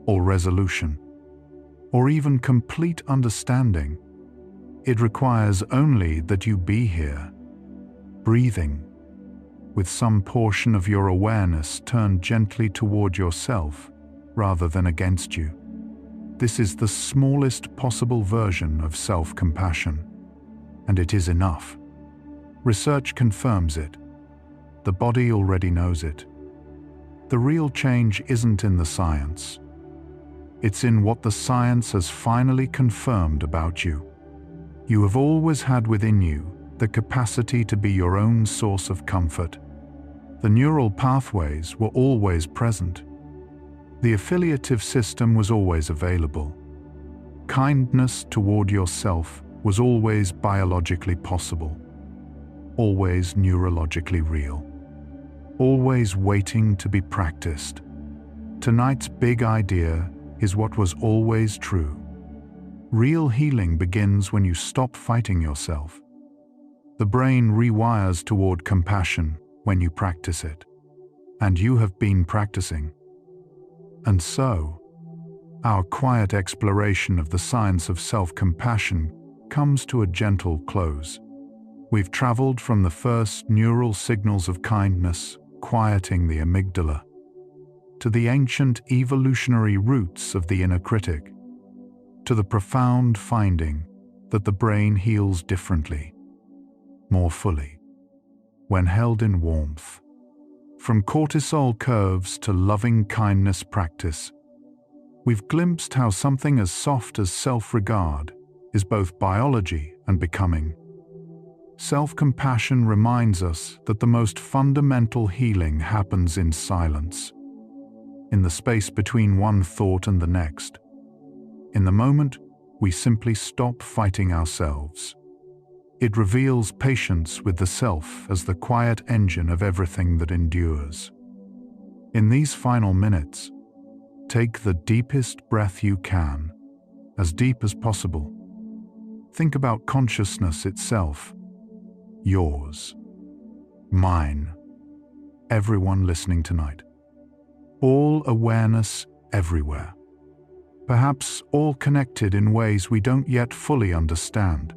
or resolution, or even complete understanding. It requires only that you be here, breathing, with some portion of your awareness turned gently toward yourself rather than against you. This is the smallest possible version of self-compassion, and it is enough. Research confirms it. The body already knows it. The real change isn't in the science. It's in what the science has finally confirmed about you. You have always had within you the capacity to be your own source of comfort. The neural pathways were always present. The affiliative system was always available. Kindness toward yourself was always biologically possible, always neurologically real, always waiting to be practiced. Tonight's big idea is what was always true. Real healing begins when you stop fighting yourself. The brain rewires toward compassion when you practice it, and you have been practicing. And so, our quiet exploration of the science of self-compassion comes to a gentle close. We've traveled from the first neural signals of kindness, quieting the amygdala, to the ancient evolutionary roots of the inner critic, to the profound finding that the brain heals differently, more fully, when held in warmth. From cortisol curves to loving kindness practice, we've glimpsed how something as soft as self-regard is both biology and becoming. Self-compassion reminds us that the most fundamental healing happens in silence, in the space between one thought and the next. In the moment, we simply stop fighting ourselves. It reveals patience with the self as the quiet engine of everything that endures. In these final minutes, take the deepest breath you can, as deep as possible. Think about consciousness itself. Yours, mine, everyone listening tonight. All awareness everywhere. Perhaps all connected in ways we don't yet fully understand.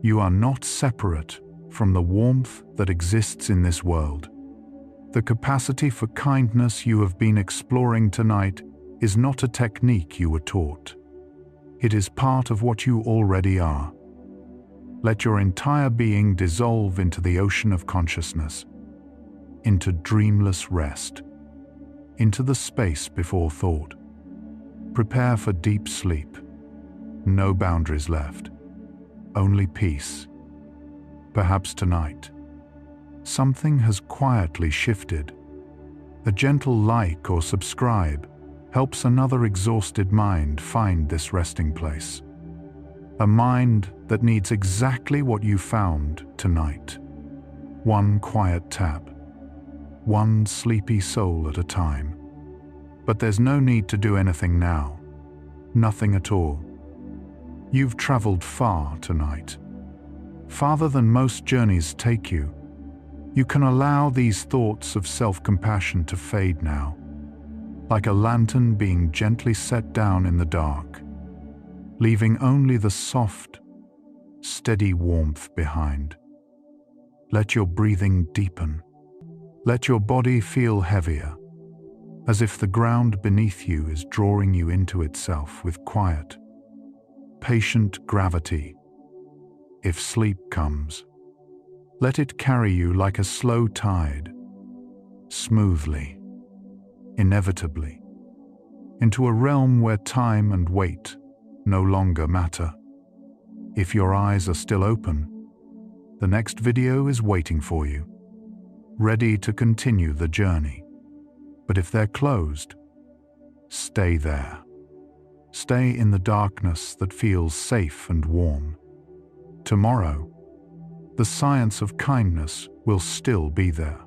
You are not separate from the warmth that exists in this world. The capacity for kindness you have been exploring tonight is not a technique you were taught. It is part of what you already are. Let your entire being dissolve into the ocean of consciousness, into dreamless rest, into the space before thought. Prepare for deep sleep. No boundaries left. Only peace. Perhaps tonight, something has quietly shifted. A gentle like or subscribe helps another exhausted mind find this resting place. A mind that needs exactly what you found tonight. One quiet tap, one sleepy soul at a time. But there's no need to do anything now. Nothing at all. You've traveled far tonight. Farther than most journeys take you. You can allow these thoughts of self-compassion to fade now, like a lantern being gently set down in the dark, leaving only the soft, steady warmth behind. Let your breathing deepen. Let your body feel heavier, as if the ground beneath you is drawing you into itself with quiet, patient gravity. If sleep comes, let it carry you like a slow tide, smoothly, inevitably, into a realm where time and weight no longer matter. If your eyes are still open, the next video is waiting for you, ready to continue the journey. But if they're closed, stay there. Stay in the darkness that feels safe and warm. Tomorrow, the science of kindness will still be there.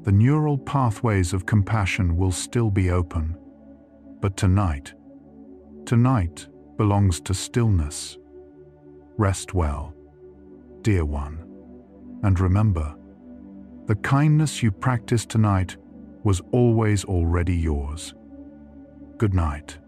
The neural pathways of compassion will still be open. But tonight belongs to stillness. Rest well, dear one. And remember, the kindness you practiced tonight was always already yours. Good night.